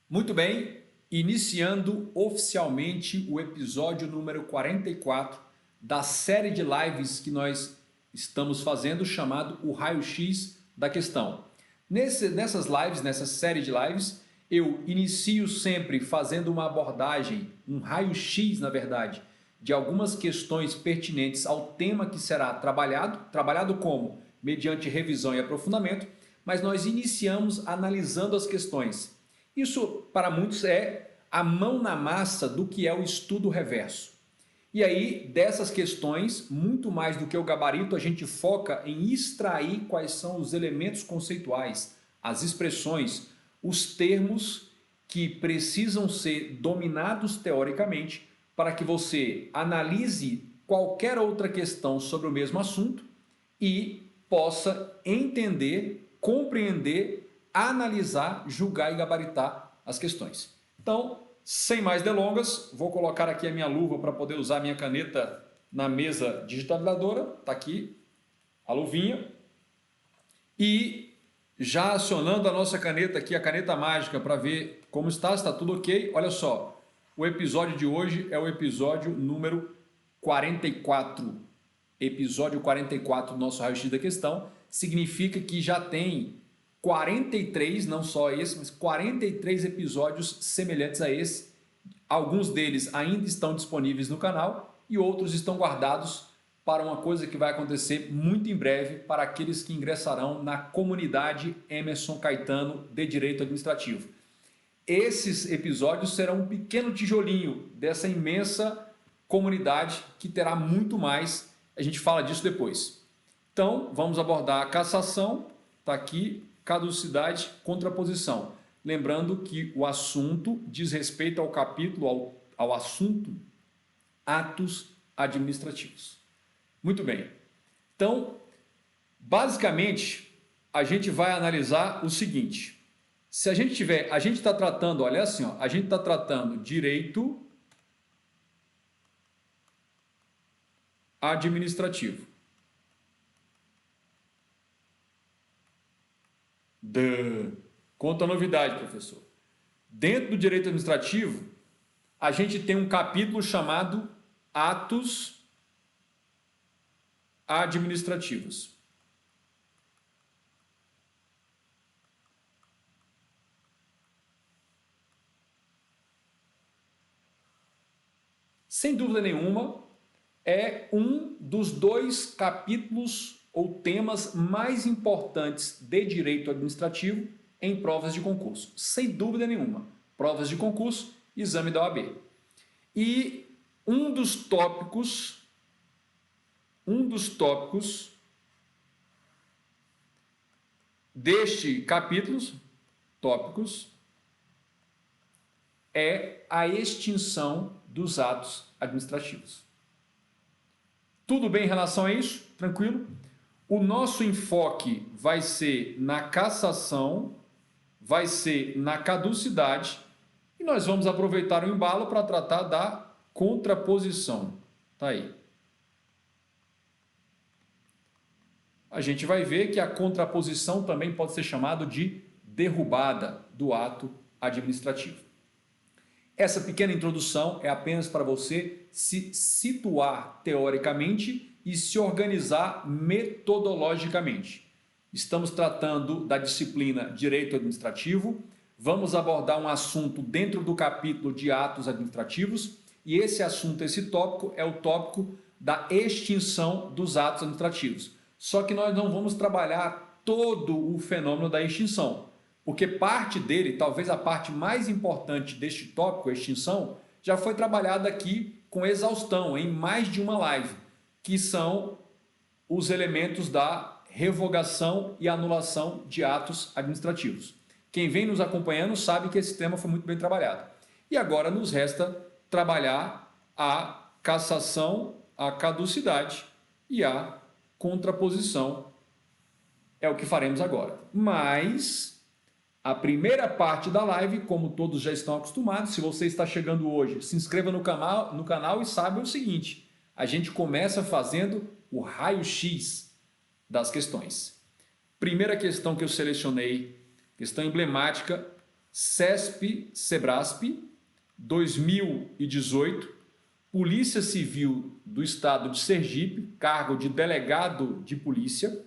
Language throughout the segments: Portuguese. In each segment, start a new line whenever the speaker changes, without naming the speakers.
Muito bem, iniciando oficialmente o episódio número 44 da série de lives que nós estamos fazendo, chamado o Raio-X da Questão. Nessas lives, nessa série de lives, eu inicio sempre fazendo uma abordagem, um raio-x na verdade, de algumas questões pertinentes ao tema que será trabalhado como? Mediante revisão e aprofundamento, mas nós iniciamos analisando as questões. Isso, para muitos, é a mão na massa do que é o estudo reverso. E aí, dessas questões, muito mais do que o gabarito, a gente foca em extrair quais são os elementos conceituais, as expressões, os termos que precisam ser dominados teoricamente para que você analise qualquer outra questão sobre o mesmo assunto e possa entender, compreender, analisar, julgar e gabaritar as questões. Então, sem mais delongas, vou colocar aqui a minha luva para poder usar a minha caneta na mesa digitalizadora. Está aqui a luvinha. E já acionando a nossa caneta aqui, a caneta mágica, para ver como está, se está tudo ok. Olha só, o episódio de hoje é o episódio número 44. Episódio 44 do nosso raio-x da questão. Significa que já tem 43, não só esse, mas 43 episódios semelhantes a esse. Alguns deles ainda estão disponíveis no canal e outros estão guardados para uma coisa que vai acontecer muito em breve para aqueles que ingressarão na comunidade Emerson Caetano de Direito Administrativo. Esses episódios serão um pequeno tijolinho dessa imensa comunidade que terá muito mais. A gente fala disso depois. Então, vamos abordar a cassação, está aqui, caducidade, contraposição. Lembrando que o assunto diz respeito ao capítulo, ao assunto, atos administrativos. Muito bem. Então, basicamente, a gente vai analisar o seguinte. Se a gente tiver, a gente está tratando, olha assim, ó, a gente está tratando direito administrativo. Conta a novidade, professor. Dentro do direito administrativo, a gente tem um capítulo chamado atos administrativos. Sem dúvida nenhuma, é um dos dois capítulos ou temas mais importantes de direito administrativo em provas de concurso. Sem dúvida nenhuma. Provas de concurso, exame da OAB. E um dos tópicos deste capítulo, é a extinção dos atos administrativos. Tudo bem em relação a isso? Tranquilo? O nosso enfoque vai ser na cassação, vai ser na caducidade e nós vamos aproveitar o embalo para tratar da contraposição. Tá aí. A gente vai ver que a contraposição também pode ser chamado de derrubada do ato administrativo. Essa pequena introdução é apenas para você se situar teoricamente e se organizar metodologicamente. Estamos tratando da disciplina Direito Administrativo, vamos abordar um assunto dentro do capítulo de atos administrativos e esse assunto, esse tópico, é o tópico da extinção dos atos administrativos. Só que nós não vamos trabalhar todo o fenômeno da extinção, porque parte dele, talvez a parte mais importante deste tópico, a extinção, já foi trabalhada aqui com exaustão em mais de uma live, que são os elementos da revogação e anulação de atos administrativos. Quem vem nos acompanhando sabe que esse tema foi muito bem trabalhado. E agora nos resta trabalhar a cassação, a caducidade e a contraposição. É o que faremos agora. Mas a primeira parte da live, como todos já estão acostumados, se você está chegando hoje, se inscreva no canal e saiba o seguinte, a gente começa fazendo o raio-x das questões. Primeira questão que eu selecionei, questão emblemática, CESP-SEBRASP, 2018, Polícia Civil do Estado de Sergipe, cargo de delegado de polícia.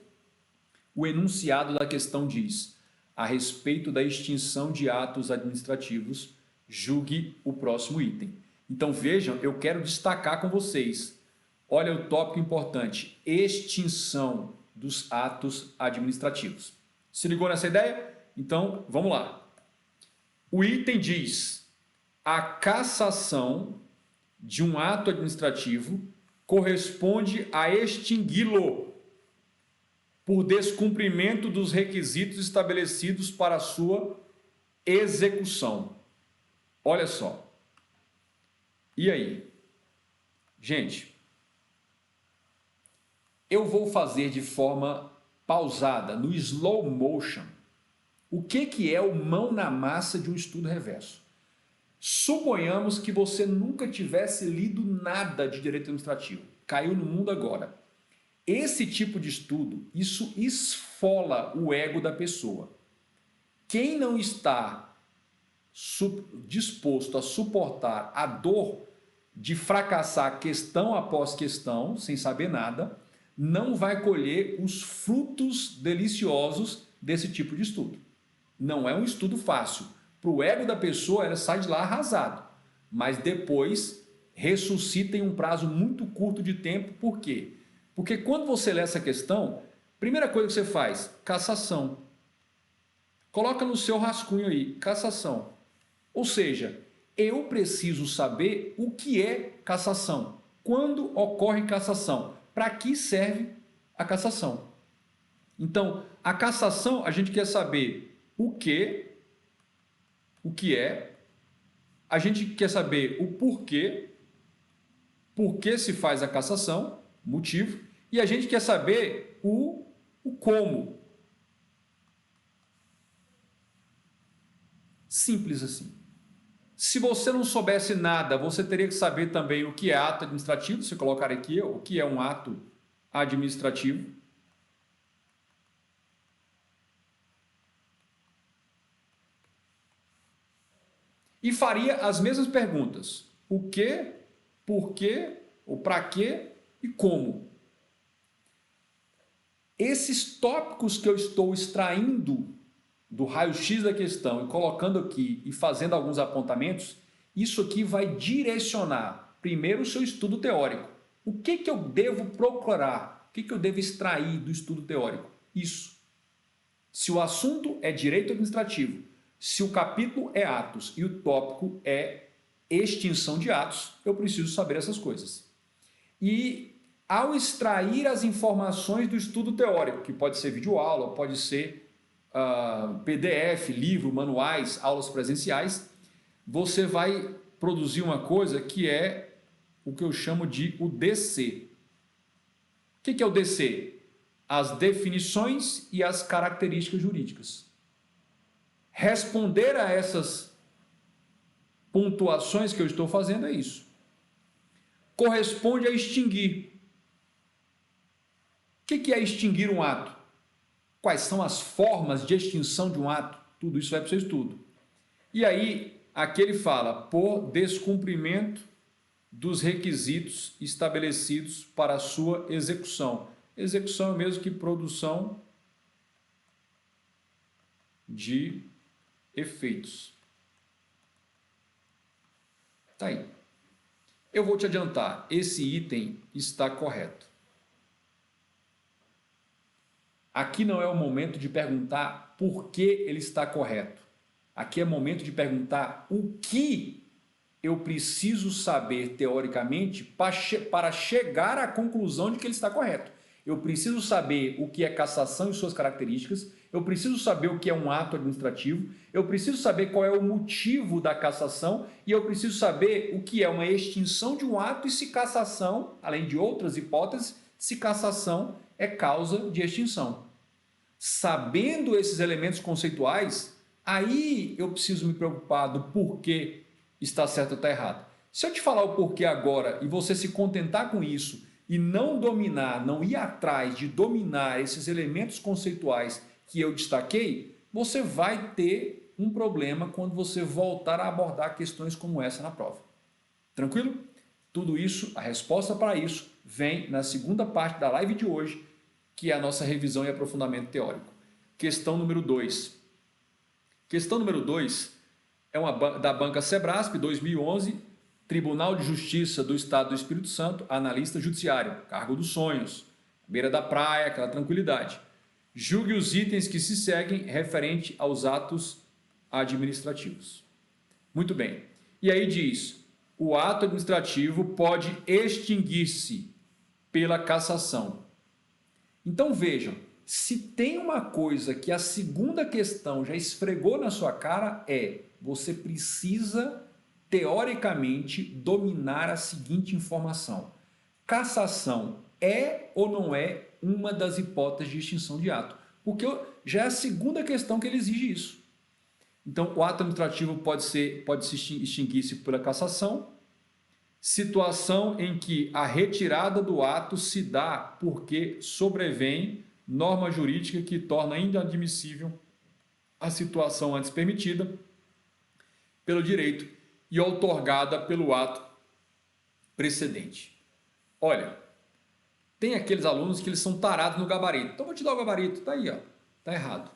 O enunciado da questão diz: a respeito da extinção de atos administrativos, julgue o próximo item. Então vejam, eu quero destacar com vocês, olha o tópico importante, extinção dos atos administrativos. Se ligou nessa ideia? Então vamos lá. O item diz: a cassação de um ato administrativo corresponde a extingui-lo por descumprimento dos requisitos estabelecidos para a sua execução. Olha só. E aí? Gente, eu vou fazer de forma pausada, no slow motion, o que é o mão na massa de um estudo reverso. Suponhamos que você nunca tivesse lido nada de direito administrativo, caiu no mundo agora. Esse tipo de estudo, isso esfola o ego da pessoa. Quem não está disposto a suportar a dor de fracassar questão após questão, sem saber nada, não vai colher os frutos deliciosos desse tipo de estudo. Não é um estudo fácil. Para o ego da pessoa, ela sai de lá arrasado. Mas depois ressuscita em um prazo muito curto de tempo. Por quê? Porque quando você lê essa questão, primeira coisa que você faz, cassação. Coloca no seu rascunho aí, cassação. Ou seja, eu preciso saber o que é cassação. Quando ocorre cassação? Para que serve a cassação? Então, a cassação, a gente quer saber o que é, a gente quer saber o porquê, por que se faz a cassação, motivo, e a gente quer saber o como. Simples assim. Se você não soubesse nada, você teria que saber também o que é ato administrativo, se colocar aqui o que é um ato administrativo. E faria as mesmas perguntas. O que, por quê, o para quê e como. Esses tópicos que eu estou extraindo do raio-x da questão e colocando aqui e fazendo alguns apontamentos, isso aqui vai direcionar primeiro o seu estudo teórico. O que eu devo procurar? O que eu devo extrair do estudo teórico? Isso. Se o assunto é direito administrativo, se o capítulo é atos e o tópico é extinção de atos, eu preciso saber essas coisas. E ao extrair as informações do estudo teórico, que pode ser videoaula, pode ser PDF, livro, manuais, aulas presenciais, você vai produzir uma coisa que é o que eu chamo de o DC. O que é o DC? As definições e as características jurídicas. Responder a essas pontuações que eu estou fazendo é isso. Corresponde a extinguir. O que é extinguir um ato? Quais são as formas de extinção de um ato? Tudo isso vai para o seu estudo. E aí, aqui ele fala, por descumprimento dos requisitos estabelecidos para a sua execução. Execução é o mesmo que produção de efeitos. Tá aí. Eu vou te adiantar, esse item está correto. Aqui não é o momento de perguntar por que ele está correto. Aqui é o momento de perguntar o que eu preciso saber teoricamente para chegar à conclusão de que ele está correto. Eu preciso saber o que é cassação e suas características, eu preciso saber o que é um ato administrativo, eu preciso saber qual é o motivo da cassação e eu preciso saber o que é uma extinção de um ato e se cassação, além de outras hipóteses, se cassação é causa de extinção. Sabendo esses elementos conceituais, aí eu preciso me preocupar do porquê está certo ou está errado. Se eu te falar o porquê agora e você se contentar com isso e não dominar, não ir atrás de dominar esses elementos conceituais que eu destaquei, você vai ter um problema quando você voltar a abordar questões como essa na prova. Tranquilo? Tudo isso, a resposta para isso vem na segunda parte da live de hoje, que é a nossa revisão e aprofundamento teórico. Questão número 2. Questão número 2 é da banca Sebrasp, 2011, Tribunal de Justiça do Estado do Espírito Santo, analista judiciário, cargo dos sonhos, beira da praia, aquela tranquilidade. Julgue os itens que se seguem referente aos atos administrativos. Muito bem. E aí diz, o ato administrativo pode extinguir-se pela cassação. Então vejam, se tem uma coisa que a segunda questão já esfregou na sua cara você precisa, teoricamente, dominar a seguinte informação. Cassação é ou não é uma das hipóteses de extinção de ato? Porque já é a segunda questão que ele exige isso. Então, o ato administrativo pode se extinguir-se pela cassação, situação em que a retirada do ato se dá porque sobrevém norma jurídica que torna inadmissível a situação antes permitida pelo direito e outorgada pelo ato precedente. Olha, tem aqueles alunos que eles são tarados no gabarito. Então, vou te dar o gabarito. Está aí, ó. Está errado.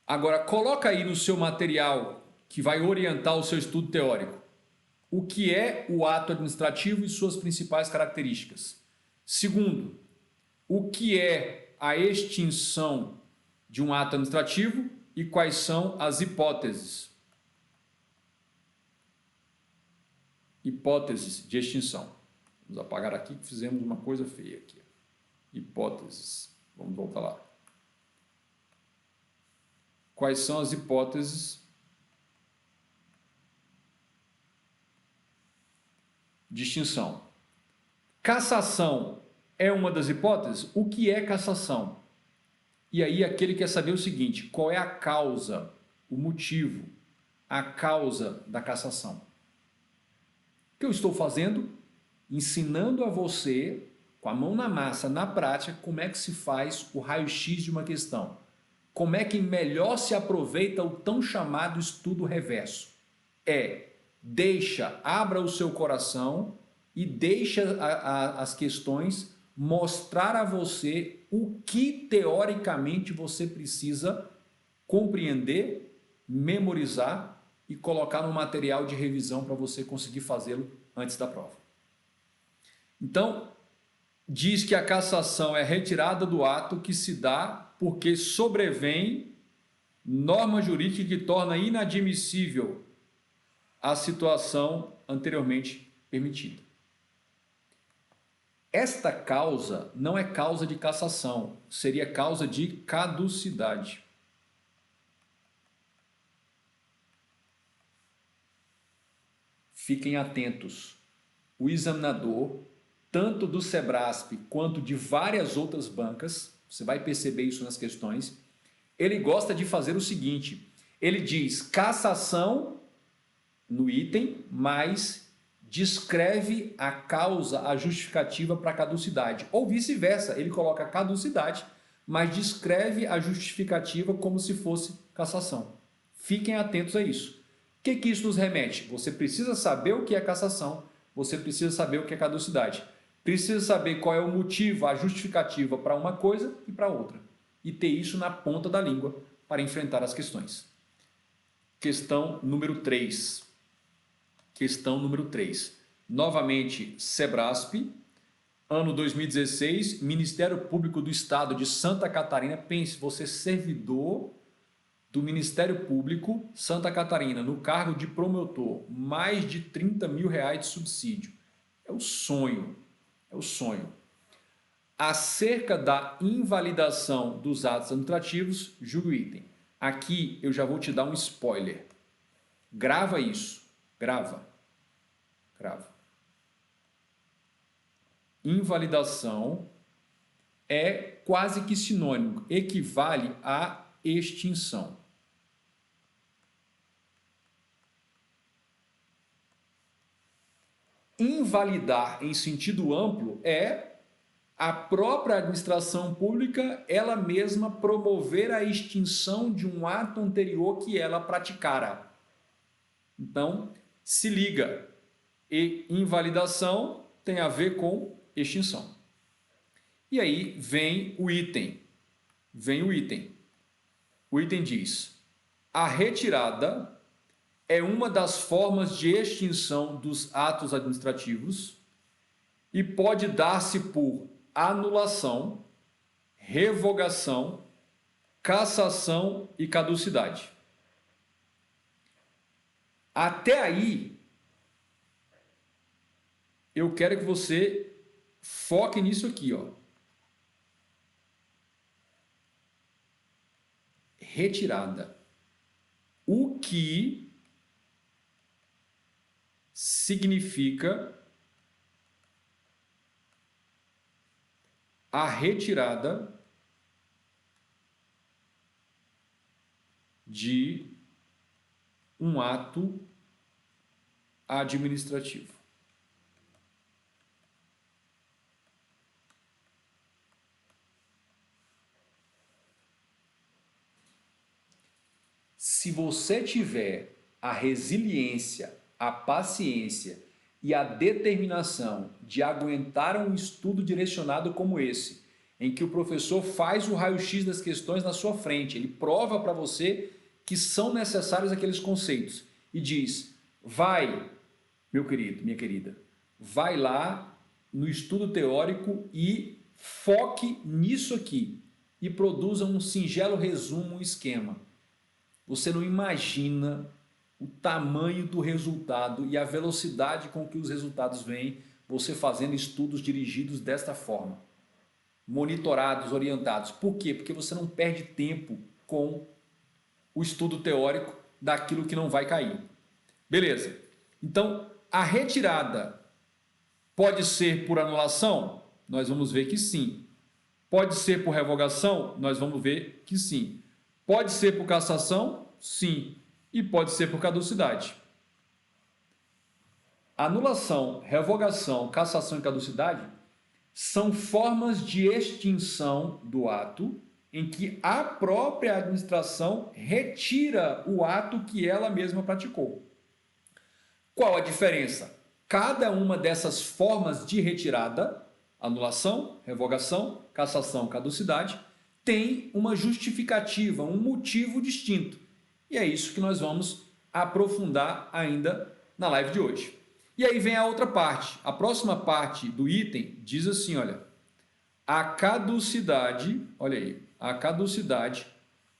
Agora, coloca aí no seu material que vai orientar o seu estudo teórico o que é o ato administrativo e suas principais características. Segundo, o que é a extinção de um ato administrativo e quais são as hipóteses. Hipóteses de extinção. Vamos apagar aqui que fizemos uma coisa feia aqui. Hipóteses. Vamos voltar lá. Quais são as hipóteses de extinção? Cassação é uma das hipóteses? O que é cassação? E aí aquele quer saber o seguinte, qual é a causa, o motivo, a causa da cassação? O que eu estou fazendo? Ensinando a você, com a mão na massa, na prática, como é que se faz o raio-x de uma questão. Como é que melhor se aproveita o tão chamado estudo reverso? Abra o seu coração e deixa as questões mostrar a você o que teoricamente você precisa compreender, memorizar e colocar no material de revisão para você conseguir fazê-lo antes da prova. Então, diz que a cassação é retirada do ato que se dá porque sobrevém norma jurídica que torna inadmissível a situação anteriormente permitida. Esta causa não é causa de cassação, seria causa de caducidade. Fiquem atentos. O examinador, tanto do Sebrasp quanto de várias outras bancas, você vai perceber isso nas questões, ele gosta de fazer o seguinte, ele diz cassação no item, mas descreve a causa, a justificativa para a caducidade. Ou vice-versa, ele coloca caducidade, mas descreve a justificativa como se fosse cassação. Fiquem atentos a isso. O que isso nos remete? Você precisa saber o que é cassação, você precisa saber o que é caducidade. Precisa saber qual é o motivo, a justificativa para uma coisa e para outra. E ter isso na ponta da língua para enfrentar as questões. Questão número 3. Questão número 3. Novamente, Sebrasp, ano 2016, Ministério Público do Estado de Santa Catarina. Pense, você servidor do Ministério Público Santa Catarina, no cargo de promotor, mais de R$30 mil de subsídio. É o sonho, é o sonho. Acerca da invalidação dos atos administrativos, julgue o item. Aqui eu já vou te dar um spoiler. Grava isso, grava. Invalidação é quase que sinônimo, equivale a extinção. Invalidar em sentido amplo é a própria administração pública, ela mesma promover a extinção de um ato anterior que ela praticara. Então, se liga. E invalidação tem a ver com extinção. E aí vem o item. O item diz: a retirada é uma das formas de extinção dos atos administrativos e pode dar-se por anulação, revogação, cassação e caducidade. Até aí, eu quero que você foque nisso aqui, ó. Retirada. O que significa a retirada de um ato administrativo? Se você tiver a resiliência, a paciência e a determinação de aguentar um estudo direcionado como esse, em que o professor faz o raio-x das questões na sua frente, ele prova para você que são necessários aqueles conceitos e diz: vai, meu querido, minha querida, vai lá no estudo teórico e foque nisso aqui e produza um singelo resumo, um esquema. Você não imagina o tamanho do resultado e a velocidade com que os resultados vêm você fazendo estudos dirigidos desta forma. Monitorados, orientados. Por quê? Porque você não perde tempo com o estudo teórico daquilo que não vai cair. Beleza. Então, a retirada pode ser por anulação? Nós vamos ver que sim. Pode ser por revogação? Nós vamos ver que sim. Pode ser por cassação? Sim. E pode ser por caducidade. Anulação, revogação, cassação e caducidade são formas de extinção do ato em que a própria administração retira o ato que ela mesma praticou. Qual a diferença? Cada uma dessas formas de retirada, anulação, revogação, cassação, caducidade, tem uma justificativa, um motivo distinto. E é isso que nós vamos aprofundar ainda na live de hoje. E aí vem a outra parte. A próxima parte do item diz assim, olha, a caducidade, olha aí, a caducidade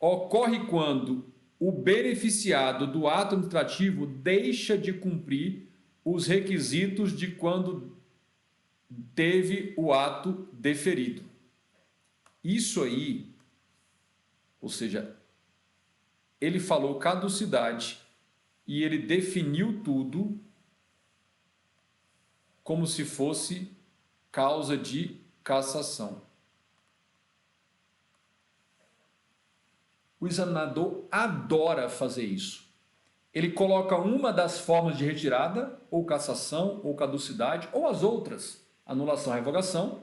ocorre quando o beneficiado do ato administrativo deixa de cumprir os requisitos de quando teve o ato deferido. Isso aí, ou seja, ele falou caducidade e ele definiu tudo como se fosse causa de cassação. O examinador adora fazer isso. Ele coloca uma das formas de retirada, ou cassação, ou caducidade, ou as outras, anulação, revogação,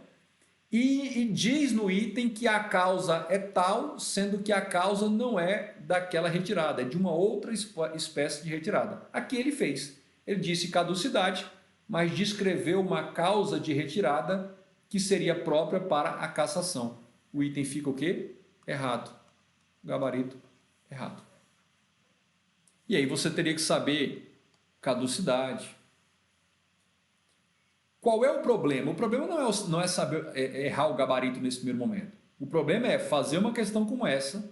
e diz no item que a causa é tal, sendo que a causa não é daquela retirada, é de uma outra espécie de retirada. Aqui ele fez. Ele disse caducidade, mas descreveu uma causa de retirada que seria própria para a cassação. O item fica o quê? Errado. Gabarito errado. E aí você teria que saber caducidade. Qual é o problema? O problema não é saber errar o gabarito nesse primeiro momento. O problema é fazer uma questão como essa,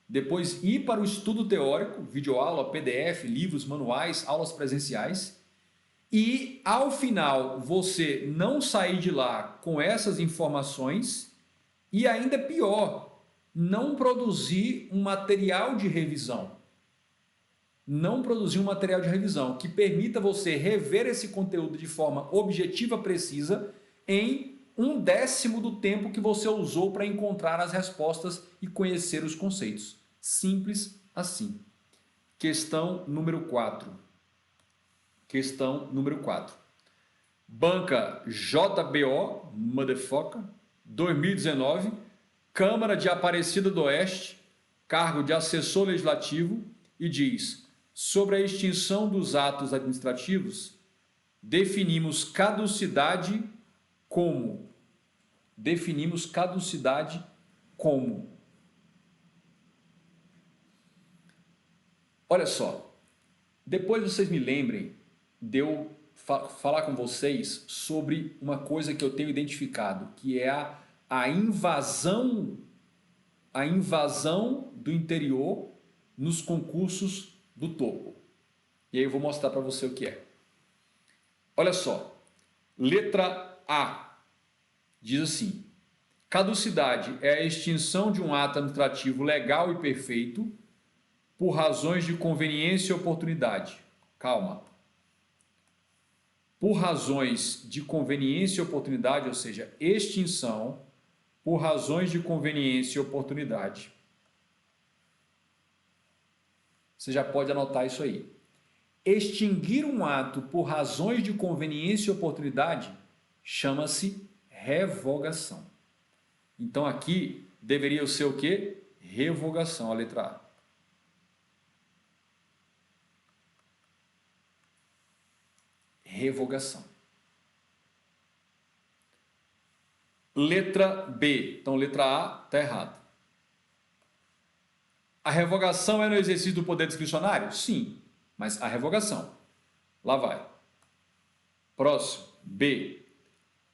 depois ir para o estudo teórico, videoaula, PDF, livros, manuais, aulas presenciais, e ao final você não sair de lá com essas informações e ainda pior, não produzir um material de revisão. Não produzir um material de revisão que permita você rever esse conteúdo de forma objetiva, precisa, em 1/10 do tempo que você usou para encontrar as respostas e conhecer os conceitos. Simples assim. Questão número 4. Questão número 4. Banca JBO, motherfucker, 2019, Câmara de Aparecida do Oeste, cargo de assessor legislativo, e diz: sobre a extinção dos atos administrativos, definimos caducidade como. Definimos caducidade como. Olha só, depois vocês me lembrem de eu falar com vocês sobre uma coisa que eu tenho identificado, que é a invasão do interior nos concursos do topo. E aí eu vou mostrar para você o que é. Olha só, letra A diz assim: caducidade é a extinção de um ato administrativo legal e perfeito por razões de conveniência e oportunidade. Calma. Por razões de conveniência e oportunidade, ou seja, extinção por razões de conveniência e oportunidade. Você já pode anotar isso aí. Extinguir um ato por razões de conveniência e oportunidade chama-se revogação. Então aqui deveria ser o quê? Revogação, a letra A. Revogação. Letra B. Então, letra A está errado. A revogação é no exercício do poder discricionário? Sim, mas a revogação. Lá vai. Próximo. B.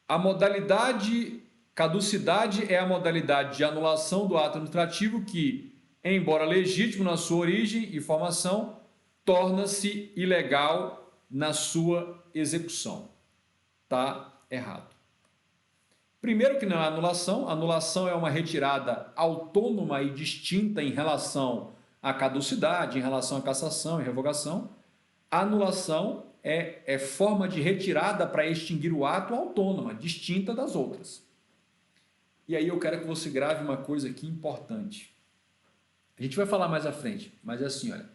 A modalidade caducidade é a modalidade de anulação do ato administrativo que, embora legítimo na sua origem e formação, torna-se ilegal na sua execução. Está errado. Primeiro que não é anulação. Anulação é uma retirada autônoma e distinta em relação à caducidade, em relação à cassação e revogação. A anulação é forma de retirada para extinguir o ato autônoma, distinta das outras. E aí eu quero que você grave uma coisa aqui importante. A gente vai falar mais à frente, mas é assim, olha.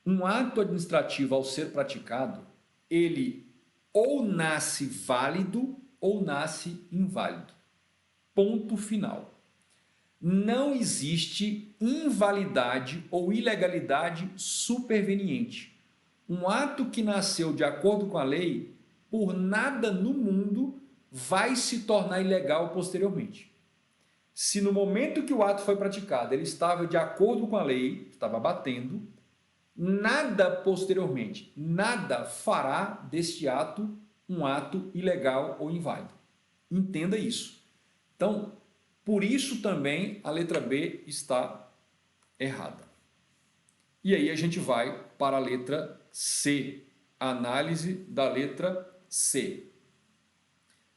Um ato administrativo, ao ser praticado, ele ou nasce válido ou nasce inválido. Ponto final. Não existe invalidade ou ilegalidade superveniente. Um ato que nasceu de acordo com a lei, por nada no mundo vai se tornar ilegal posteriormente. Se no momento que o ato foi praticado ele estava de acordo com a lei, estava batendo, nada posteriormente, nada fará deste ato um ato ilegal ou inválido. Entenda isso. Então, por isso também a letra B está errada. E aí a gente vai para a letra C. Análise da letra C.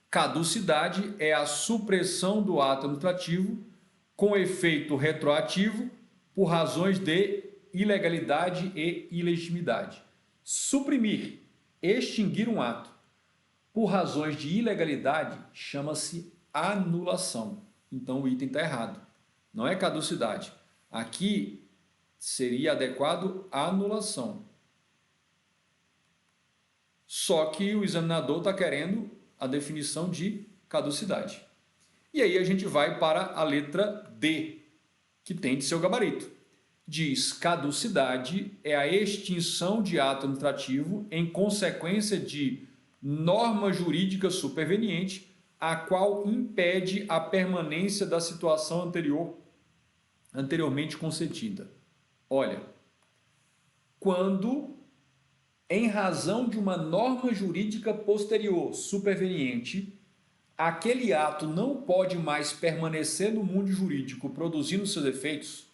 Caducidade é a supressão do ato administrativo com efeito retroativo por razões de ilegalidade e ilegitimidade. Suprimir, extinguir um ato por razões de ilegalidade chama-se anulação. Então o item está errado. Não é caducidade. Aqui seria adequado anulação. Só que o examinador está querendo a definição de caducidade. E aí a gente vai para a letra D, que tem de seu gabarito. Diz: caducidade é a extinção de ato administrativo em consequência de norma jurídica superveniente, a qual impede a permanência da situação anteriormente concedida. Olha, quando, em razão de uma norma jurídica posterior superveniente, aquele ato não pode mais permanecer no mundo jurídico produzindo seus efeitos,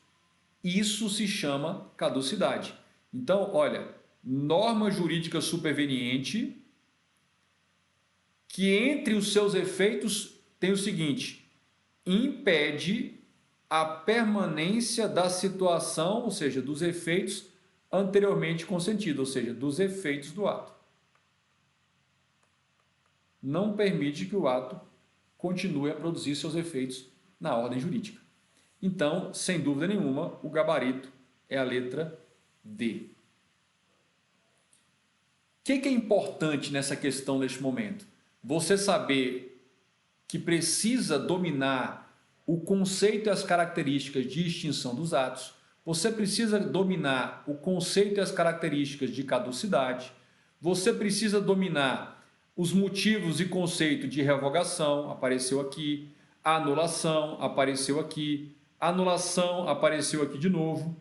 isso se chama caducidade. Então, olha, norma jurídica superveniente que entre os seus efeitos tem o seguinte: impede a permanência da situação, ou seja, dos efeitos anteriormente consentidos, ou seja, dos efeitos do ato. Não permite que o ato continue a produzir seus efeitos na ordem jurídica. Então, sem dúvida nenhuma, o gabarito é a letra D. O que é importante nessa questão neste momento? Você saber que precisa dominar o conceito e as características de extinção dos atos, você precisa dominar o conceito e as características de caducidade, você precisa dominar os motivos e conceito de revogação, apareceu aqui, anulação, apareceu aqui, anulação, apareceu aqui de novo,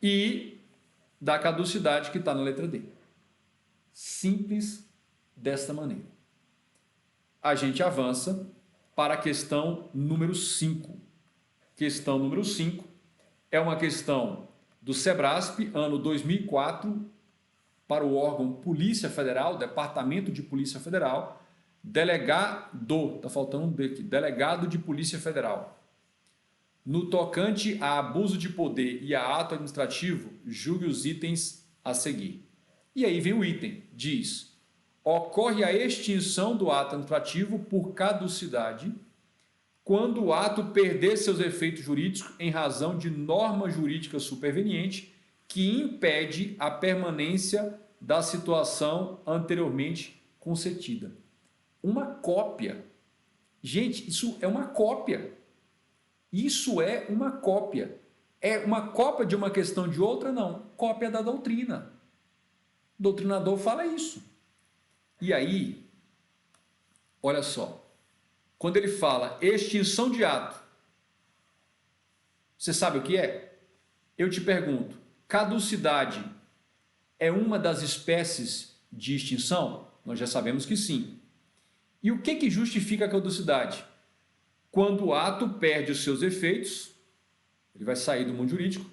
e da caducidade que está na letra D. Simples desta maneira. A gente avança para a questão número 5. Questão número 5 é uma questão do SEBRASP, ano 2004, para o órgão Polícia Federal, Departamento de Polícia Federal, delegado, está faltando um B aqui, delegado de Polícia Federal. No tocante a abuso de poder e a ato administrativo, julgue os itens a seguir. E aí vem o item, diz: ocorre a extinção do ato administrativo por caducidade quando o ato perder seus efeitos jurídicos em razão de norma jurídica superveniente que impede a permanência da situação anteriormente concedida. Uma cópia. Gente, isso é uma cópia. Isso é uma cópia. É uma cópia de uma questão de outra? Não. Cópia da doutrina. O doutrinador fala isso. E aí, olha só. Quando ele fala extinção de ato, você sabe o que é? Eu te pergunto, caducidade é uma das espécies de extinção? Nós já sabemos que sim. E o que justifica a caducidade? Quando o ato perde os seus efeitos, ele vai sair do mundo jurídico,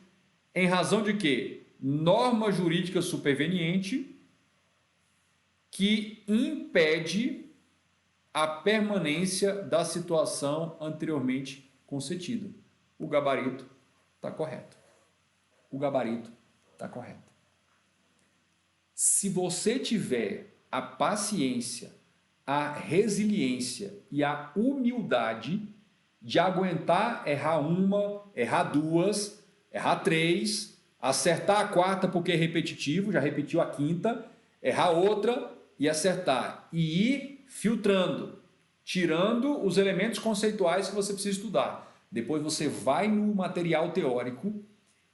em razão de quê? Norma jurídica superveniente que impede a permanência da situação anteriormente concedida. O gabarito está correto. O gabarito está correto. Se você tiver a paciência, a resiliência e a humildade de aguentar errar uma, errar duas, errar três, acertar a quarta porque é repetitivo, já repetiu a quinta, errar outra e acertar. E ir filtrando, tirando os elementos conceituais que você precisa estudar. Depois você vai no material teórico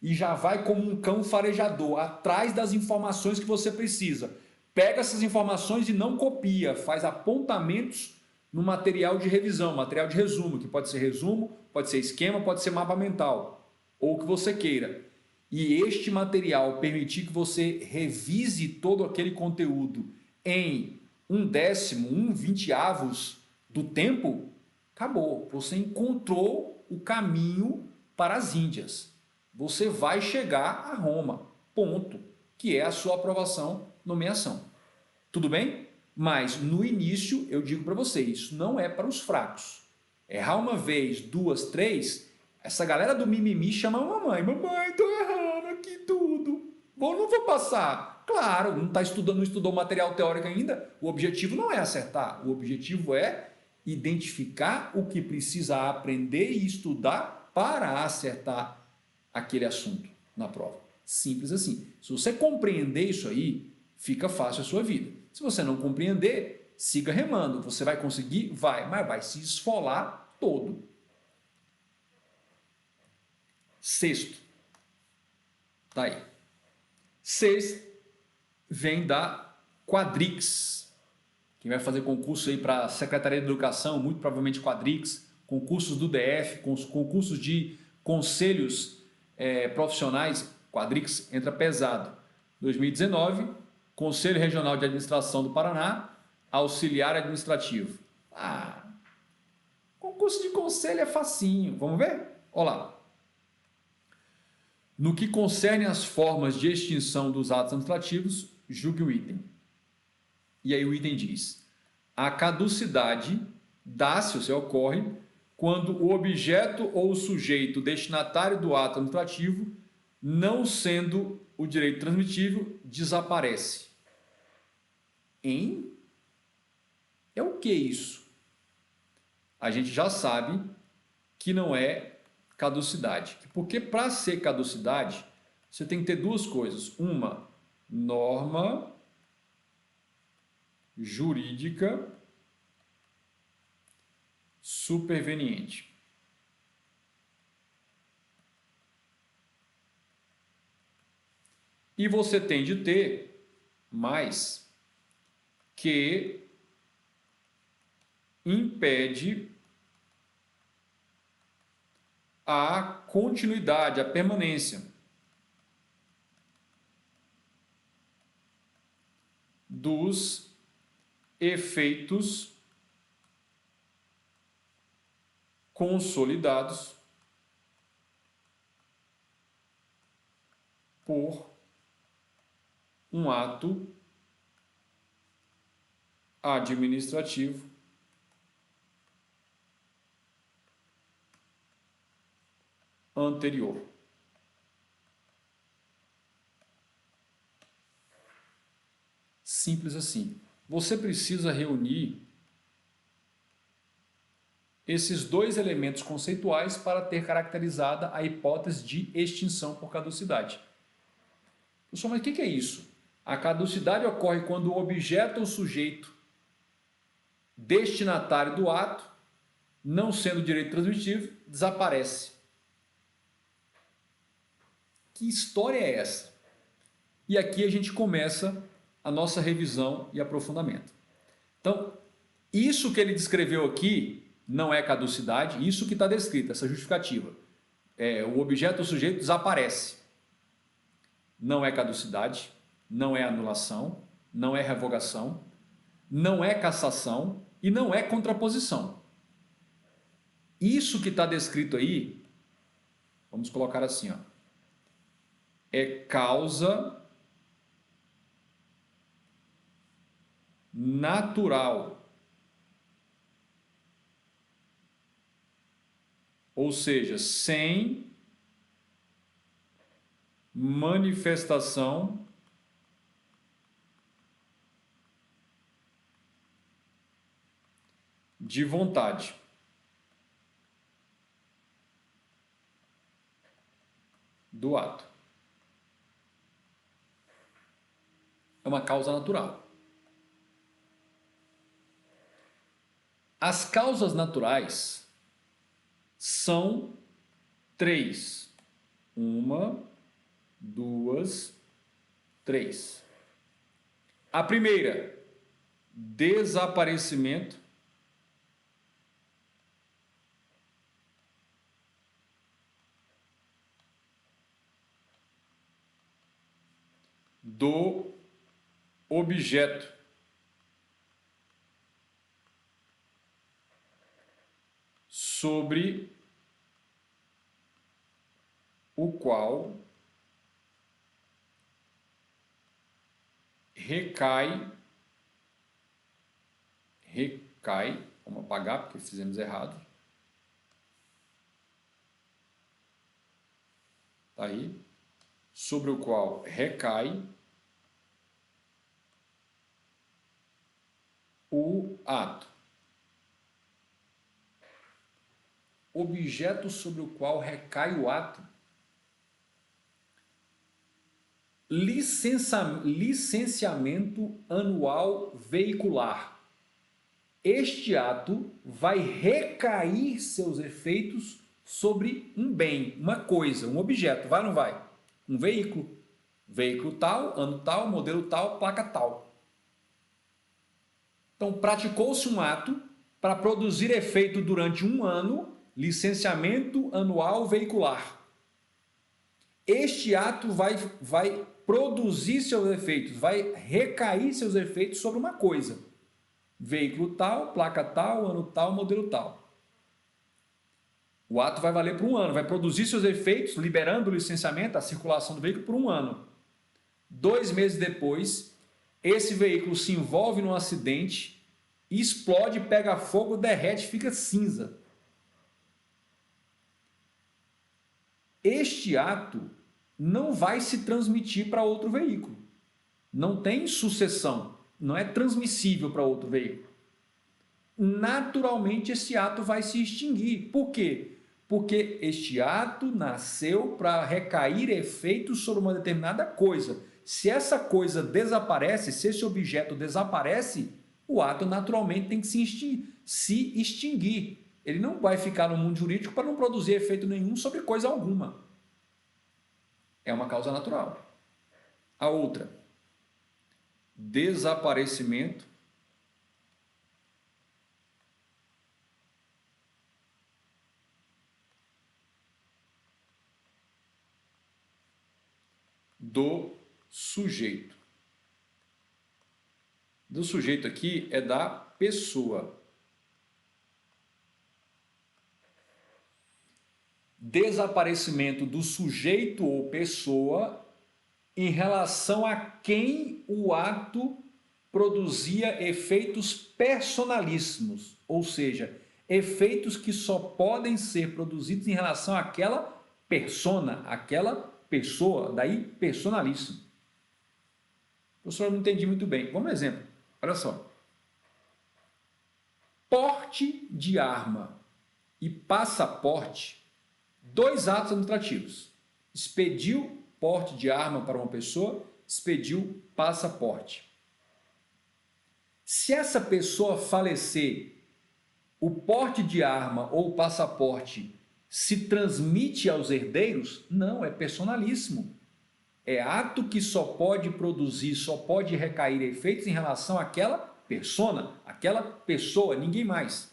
e já vai como um cão farejador, atrás das informações que você precisa. Pega essas informações e não copia, faz apontamentos no material de revisão, material de resumo, que pode ser resumo, pode ser esquema, pode ser mapa mental, ou o que você queira. E este material permitir que você revise todo aquele conteúdo em 1/10, 1/20 do tempo, acabou. Você encontrou o caminho para as Índias. Você vai chegar a Roma, ponto, que é a sua aprovação, nomeação. Tudo bem? Mas no início eu digo para vocês, isso não é para os fracos. Errar uma vez, duas, três, essa galera do mimimi chama a mamãe. Mamãe, tô errando aqui tudo. Não vou passar. Claro, não está estudando, não estudou material teórico ainda. O objetivo não é acertar. O objetivo é identificar o que precisa aprender e estudar para acertar aquele assunto na prova. Simples assim. Se você compreender isso aí, fica fácil a sua vida. Se você não compreender, siga remando. Você vai conseguir? Vai, mas vai se esfolar todo. Sexto. Tá aí. Sexto vem da Quadrix. Quem vai fazer concurso aí para a Secretaria de Educação, muito provavelmente Quadrix, concursos do DF, concursos de conselhos profissionais, Quadrix entra pesado. 2019, Conselho Regional de Administração do Paraná, auxiliar administrativo. Concurso de conselho é facinho, vamos ver? Olha lá. No que concerne às formas de extinção dos atos administrativos, julgue o item. E aí o item diz: a caducidade dá-se, ou seja, ocorre, quando o objeto ou o sujeito destinatário do ato administrativo, não sendo o direito transmitível, desaparece. É o que isso? A gente já sabe que não é caducidade. Porque para ser caducidade, você tem que ter duas coisas. Uma, norma jurídica superveniente. E você tem de ter mais que impede a continuidade, a permanência dos efeitos consolidados por um ato administrativo anterior. Simples assim. Você precisa reunir esses dois elementos conceituais para ter caracterizada a hipótese de extinção por caducidade. Pessoal, mas o que é isso? A caducidade ocorre quando o objeto ou sujeito destinatário do ato, não sendo direito transmitivo, desaparece. Que história é essa? E aqui a gente começa a nossa revisão e aprofundamento. Então, isso que ele descreveu aqui não é caducidade, isso que está descrito, essa justificativa. O objeto ou sujeito desaparece. Não é caducidade, não é anulação, não é revogação, não é cassação e não é contraposição. Isso que está descrito aí, vamos colocar assim, ó, é causa natural. Ou seja, sem manifestação de vontade. Do ato. É uma causa natural. As causas naturais são 3. 1, 2, 3. A primeira, desaparecimento do objeto sobre o qual recai, vamos apagar porque fizemos errado, tá aí, sobre o qual recai o ato. Objeto sobre o qual recai o ato. Licenciamento anual veicular. Este ato vai recair seus efeitos sobre um bem, uma coisa, um objeto, vai ou não vai? Um veículo. Veículo tal, ano tal, modelo tal, placa tal. Então, praticou-se um ato para produzir efeito durante um ano, licenciamento anual veicular. Este ato vai produzir seus efeitos, vai recair seus efeitos sobre uma coisa. Veículo tal, placa tal, ano tal, modelo tal. O ato vai valer por um ano, vai produzir seus efeitos, liberando o licenciamento, a circulação do veículo por um ano. 2 meses depois, esse veículo se envolve num acidente, explode, pega fogo, derrete, fica cinza. Este ato não vai se transmitir para outro veículo. Não tem sucessão, não é transmissível para outro veículo. Naturalmente, esse ato vai se extinguir. Por quê? Porque este ato nasceu para recair efeitos sobre uma determinada coisa. Se essa coisa desaparece, se esse objeto desaparece, o ato naturalmente tem que se extinguir. ele não vai ficar no mundo jurídico para não produzir efeito nenhum sobre coisa alguma. É uma causa natural. A outra, desaparecimento do sujeito. Do sujeito aqui é da pessoa. Desaparecimento do sujeito ou pessoa em relação a quem o ato produzia efeitos personalíssimos, ou seja, efeitos que só podem ser produzidos em relação àquela persona, aquela pessoa, daí personalíssimo. Professor, eu não entendi muito bem. Vamos um exemplo. Olha só. Porte de arma e passaporte, dois atos administrativos. Expediu porte de arma para uma pessoa, expediu passaporte. Se essa pessoa falecer, o porte de arma ou passaporte se transmite aos herdeiros? Não, é personalíssimo. É ato que só pode produzir, só pode recair efeitos em relação àquela persona, aquela pessoa, ninguém mais.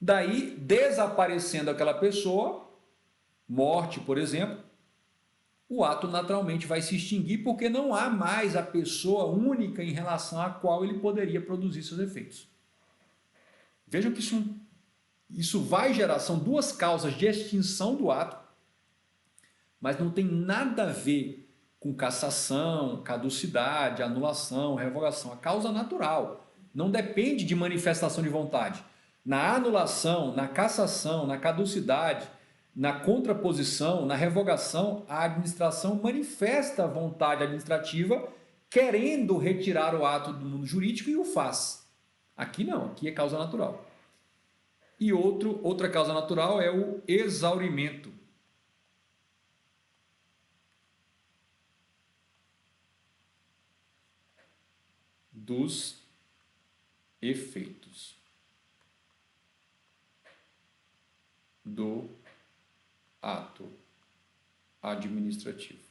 Daí, desaparecendo aquela pessoa, morte, por exemplo, o ato naturalmente vai se extinguir porque não há mais a pessoa única em relação à qual ele poderia produzir seus efeitos. Vejam que isso vai gerar, são duas causas de extinção do ato, mas não tem nada a ver com cassação, caducidade, anulação, revogação. A causa natural não depende de manifestação de vontade. Na anulação, na cassação, na caducidade, na contraposição, na revogação, a administração manifesta a vontade administrativa querendo retirar o ato do mundo jurídico e o faz. Aqui não, aqui é causa natural. E outra causa natural é o exaurimento. Dos efeitos do ato administrativo.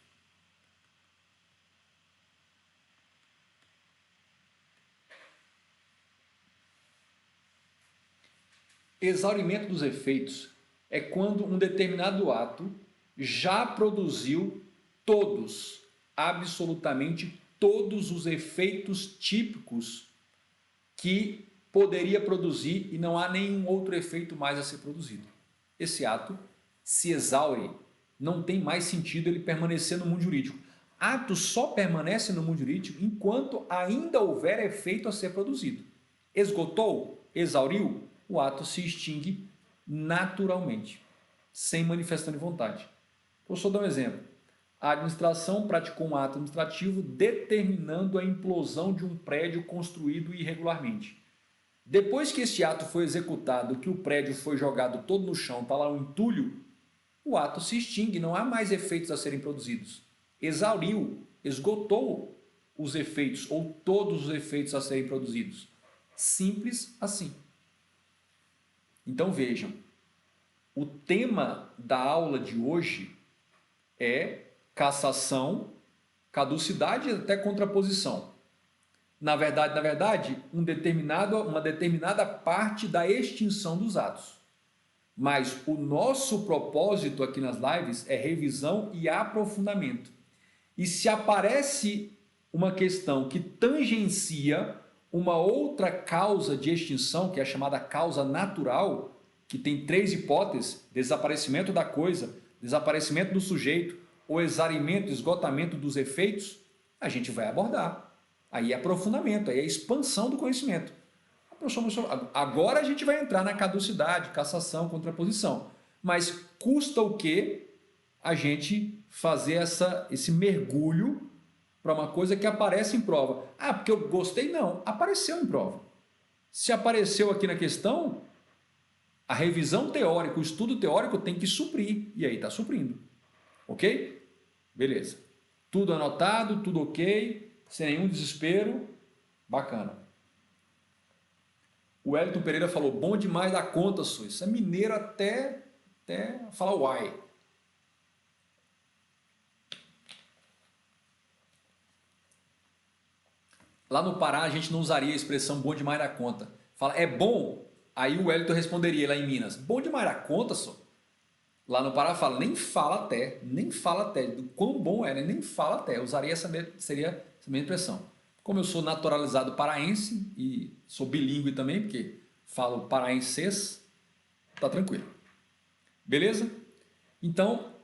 Exaurimento dos efeitos é quando um determinado ato já produziu todos, absolutamente todos os efeitos típicos que poderia produzir e não há nenhum outro efeito mais a ser produzido. Esse ato se exaure, não tem mais sentido ele permanecer no mundo jurídico. Ato só permanece no mundo jurídico enquanto ainda houver efeito a ser produzido. Esgotou? Exauriu? O ato se extingue naturalmente, sem manifestação de vontade. Vou só dar um exemplo. A administração praticou um ato administrativo determinando a implosão de um prédio construído irregularmente. Depois que esse ato foi executado, que o prédio foi jogado todo no chão, está lá um entulho, o ato se extingue, não há mais efeitos a serem produzidos. Exauriu, esgotou os efeitos ou todos os efeitos a serem produzidos. Simples assim. Então vejam, o tema da aula de hoje é cassação, caducidade e até contraposição. Na verdade, uma determinada parte da extinção dos atos. Mas o nosso propósito aqui nas lives é revisão e aprofundamento. E se aparece uma questão que tangencia uma outra causa de extinção, que é a chamada causa natural, que tem três hipóteses: desaparecimento da coisa, desaparecimento do sujeito, o exaurimento, esgotamento dos efeitos, a gente vai abordar. Aí é aprofundamento, aí é expansão do conhecimento. Agora a gente vai entrar na caducidade, cassação, contraposição. Mas custa o quê a gente fazer esse mergulho para uma coisa que aparece em prova? Ah, porque eu gostei? Não, apareceu em prova. Se apareceu aqui na questão, a revisão teórica, o estudo teórico tem que suprir. E aí está suprindo. Ok? Beleza. Tudo anotado, tudo ok, sem nenhum desespero. Bacana. O Wellington Pereira falou, bom demais da conta, sou. Isso é mineiro até falar uai. Lá no Pará a gente não usaria a expressão bom demais da conta. Fala, é bom? Aí o Wellington responderia lá em Minas, bom demais da conta, só. Lá no Pará fala, nem fala até, nem fala até. Do quão bom é, né? Nem fala até. Eu usaria seria essa mesma expressão. Como eu sou naturalizado paraense e sou bilíngue também, porque falo paraenses, tá tranquilo. Beleza? Então,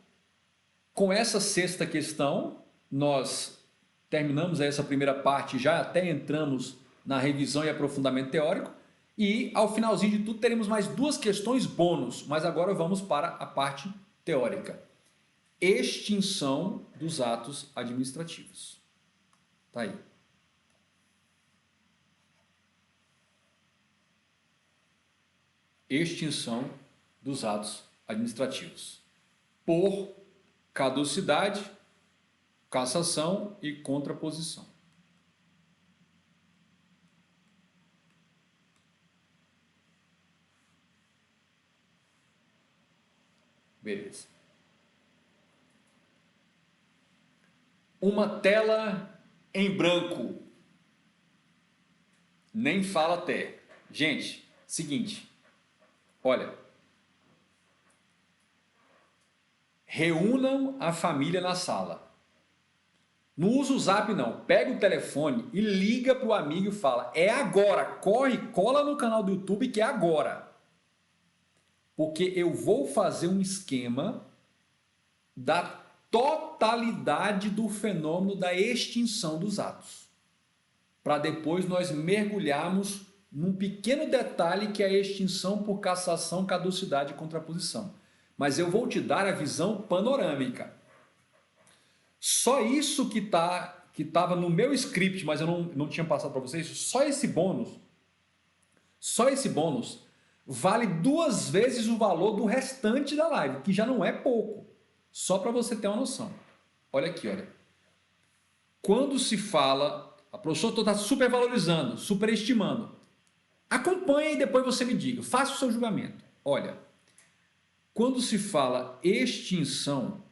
com essa sexta questão, nós terminamos essa primeira parte, já até entramos na revisão e aprofundamento teórico. E ao finalzinho de tudo teremos mais duas questões bônus, mas agora vamos para a parte teórica. Extinção dos atos administrativos. Tá aí. Extinção dos atos administrativos. Por caducidade, cassação e contraposição. Beleza. Uma tela em branco. Nem fala até. Gente, seguinte. Olha. Reúnam a família na sala. Não usa o zap não. Pega o telefone e liga para o amigo e fala. É agora. Corre, cola no canal do YouTube que é agora. Porque eu vou fazer um esquema da totalidade do fenômeno da extinção dos atos. Para depois nós mergulharmos num pequeno detalhe que é a extinção por cassação, caducidade e contraposição. Mas eu vou te dar a visão panorâmica. Só isso que estava no meu script, mas eu não tinha passado para vocês, só esse bônus vale 2 vezes o valor do restante da live, que já não é pouco. Só para você ter uma noção. Olha aqui, olha. Quando se fala, a professora está supervalorizando, superestimando. Acompanhe e depois você me diga. Faça o seu julgamento. Olha, quando se fala extinção,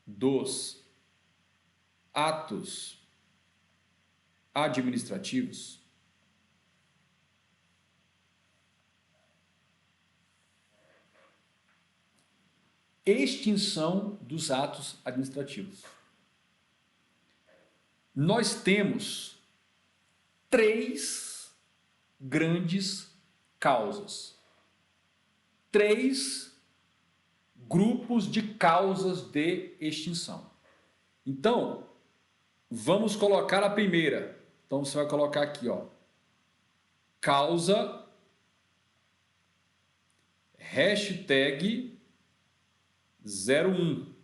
dos atos administrativos, extinção dos atos administrativos. Nós temos 3 grandes causas. 3 grupos de causas de extinção. Então, vamos colocar a primeira. Então, você vai colocar aqui, ó. Causa, hashtag 01.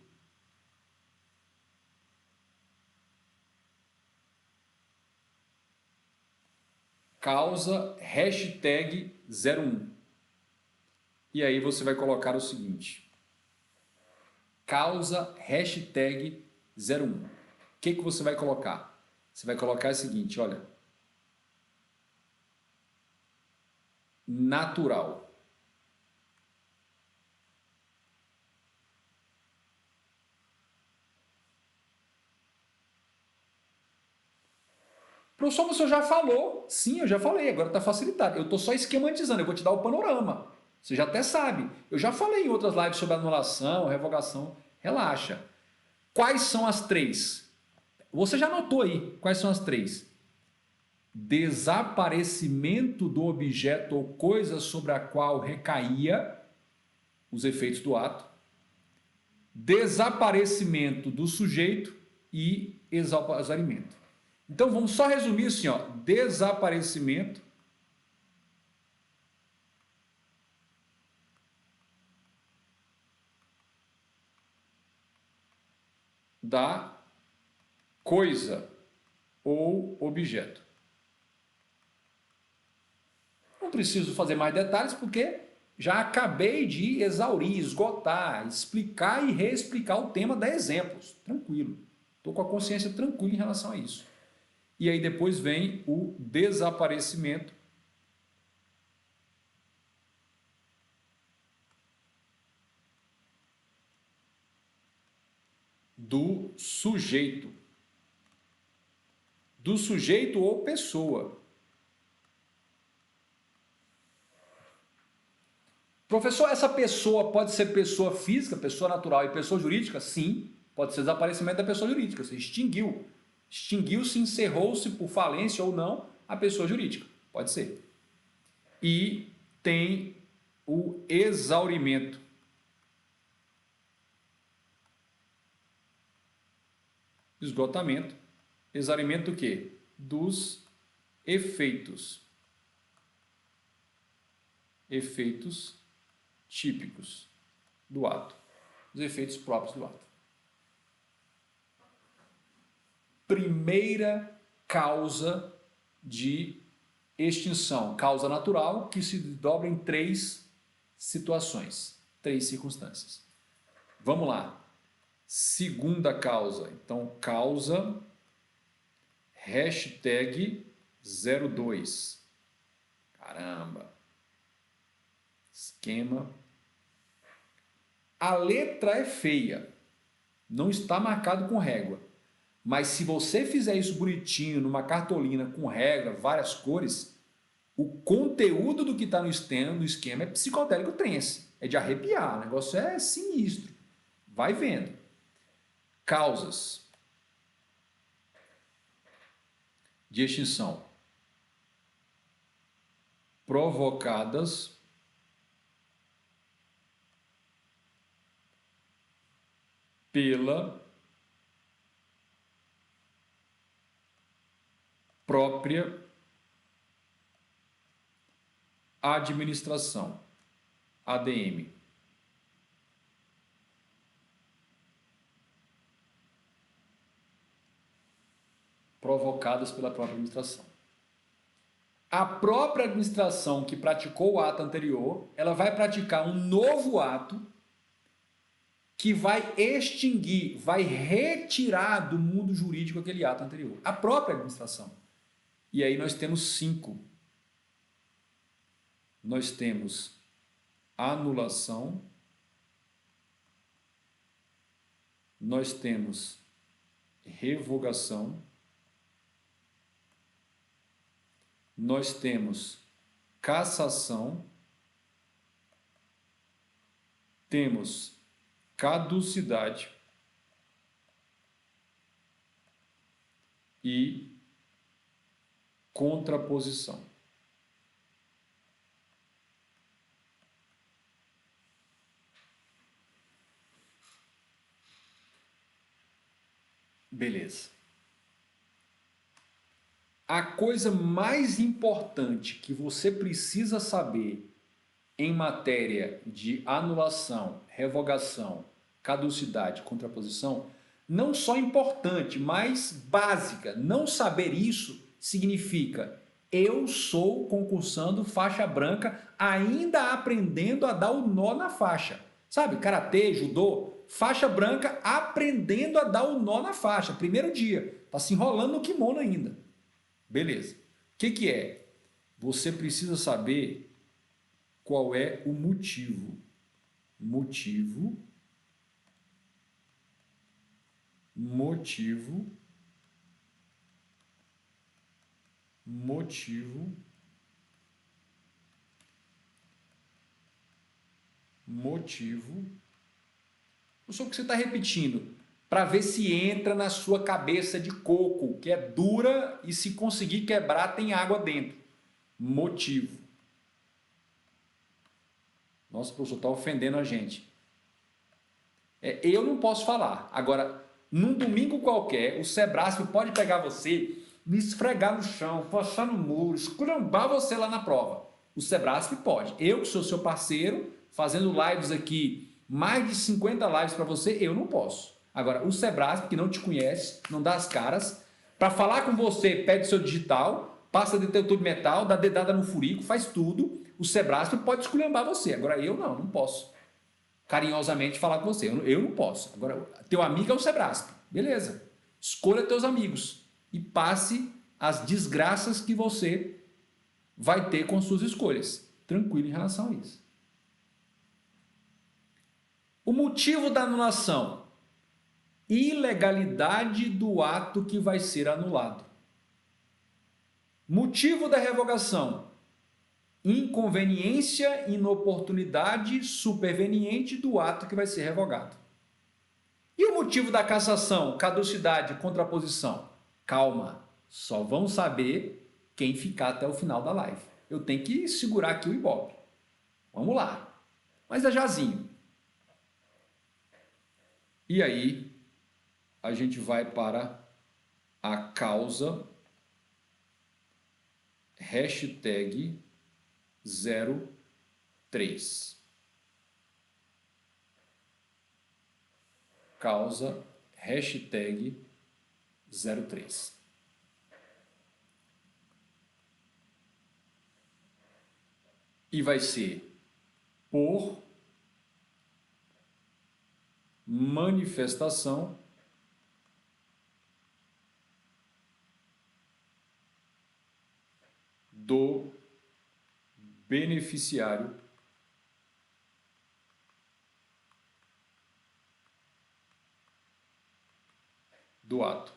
Causa, hashtag 01. E aí você vai colocar o seguinte. Causa, hashtag 01. O que você vai colocar? Você vai colocar o seguinte, olha. Natural. Professor, você já falou. Sim, eu já falei, agora está facilitado. Eu estou só esquematizando, eu vou te dar o panorama. Você já até sabe. Eu já falei em outras lives sobre anulação, revogação. Relaxa. Quais são as 3? Você já anotou aí quais são as 3? Desaparecimento do objeto ou coisa sobre a qual recaía os efeitos do ato. Desaparecimento do sujeito e exautorizamento. Então vamos só resumir assim, ó, desaparecimento da coisa ou objeto. Não preciso fazer mais detalhes porque já acabei de exaurir, esgotar, explicar e reexplicar o tema, dar exemplos. Tranquilo. Estou com a consciência tranquila em relação a isso. E aí depois vem o desaparecimento do sujeito. Do sujeito ou pessoa. Professor, essa pessoa pode ser pessoa física, pessoa natural e pessoa jurídica? Sim, pode ser desaparecimento da pessoa jurídica, você extinguiu. Extinguiu-se, encerrou-se por falência ou não a pessoa jurídica, pode ser. E tem o exaurimento. Esgotamento. Exaurimento do quê? Dos efeitos. Efeitos típicos do ato. Os efeitos próprios do ato. Primeira causa de extinção. Causa natural que se dobra em 3 situações, 3 circunstâncias. Vamos lá. Segunda causa. Então, causa hashtag 02. Caramba. Esquema. A letra é feia. Não está marcado com régua. Mas se você fizer isso bonitinho, numa cartolina com regra, várias cores, o conteúdo do que está no esquema é psicodélico trance. É de arrepiar. O negócio é sinistro. Vai vendo. Causas de extinção provocadas pela própria administração, ADM. Provocadas pela própria administração. A própria administração que praticou o ato anterior, ela vai praticar um novo ato que vai extinguir, vai retirar do mundo jurídico aquele ato anterior. A própria administração. E aí nós temos 5. Nós temos anulação, nós temos revogação, nós temos cassação, temos caducidade e contraposição. Beleza. A coisa mais importante que você precisa saber em matéria de anulação, revogação, caducidade, contraposição, não só importante, mas básica. Não saber isso significa eu sou concursando faixa branca, ainda aprendendo a dar o nó na faixa. Sabe, karatê, judô, faixa branca aprendendo a dar o nó na faixa. Primeiro dia, tá se enrolando no kimono ainda. Beleza. O que é? Você precisa saber qual é o motivo. Motivo. Só que você está repetindo para ver se entra na sua cabeça de coco, que é dura e se conseguir quebrar tem água dentro. Motivo. Nossa, professor, está ofendendo a gente. Eu não posso falar. Agora, num domingo qualquer, o Sebrasp pode pegar você, me esfregar no chão, passar no muro, esculhambar você lá na prova. O Sebrasp pode. Eu, que sou seu parceiro, fazendo lives aqui, mais de 50 lives para você, eu não posso. Agora, o Sebrasp, que não te conhece, não dá as caras, para falar com você, pede seu digital, passa detetor de metal, dá dedada no furico, faz tudo. O Sebrasp pode esculhambar você. Agora, eu não posso carinhosamente falar com você. Eu não posso. Agora, teu amigo é o Sebrasp. Beleza. Escolha teus amigos e passe as desgraças que você vai ter com suas escolhas. Tranquilo em relação a isso. O motivo da anulação: ilegalidade do ato que vai ser anulado. Motivo da revogação: inconveniência, inoportunidade superveniente do ato que vai ser revogado. E o motivo da cassação, caducidade, contraposição? Calma, só vão saber quem ficar até o final da live. Eu tenho que segurar aqui o Ibope. Vamos lá. Mas é jazinho. E aí, a gente vai para a causa hashtag 03. Causa hashtag 03. E vai ser por manifestação do beneficiário do ato.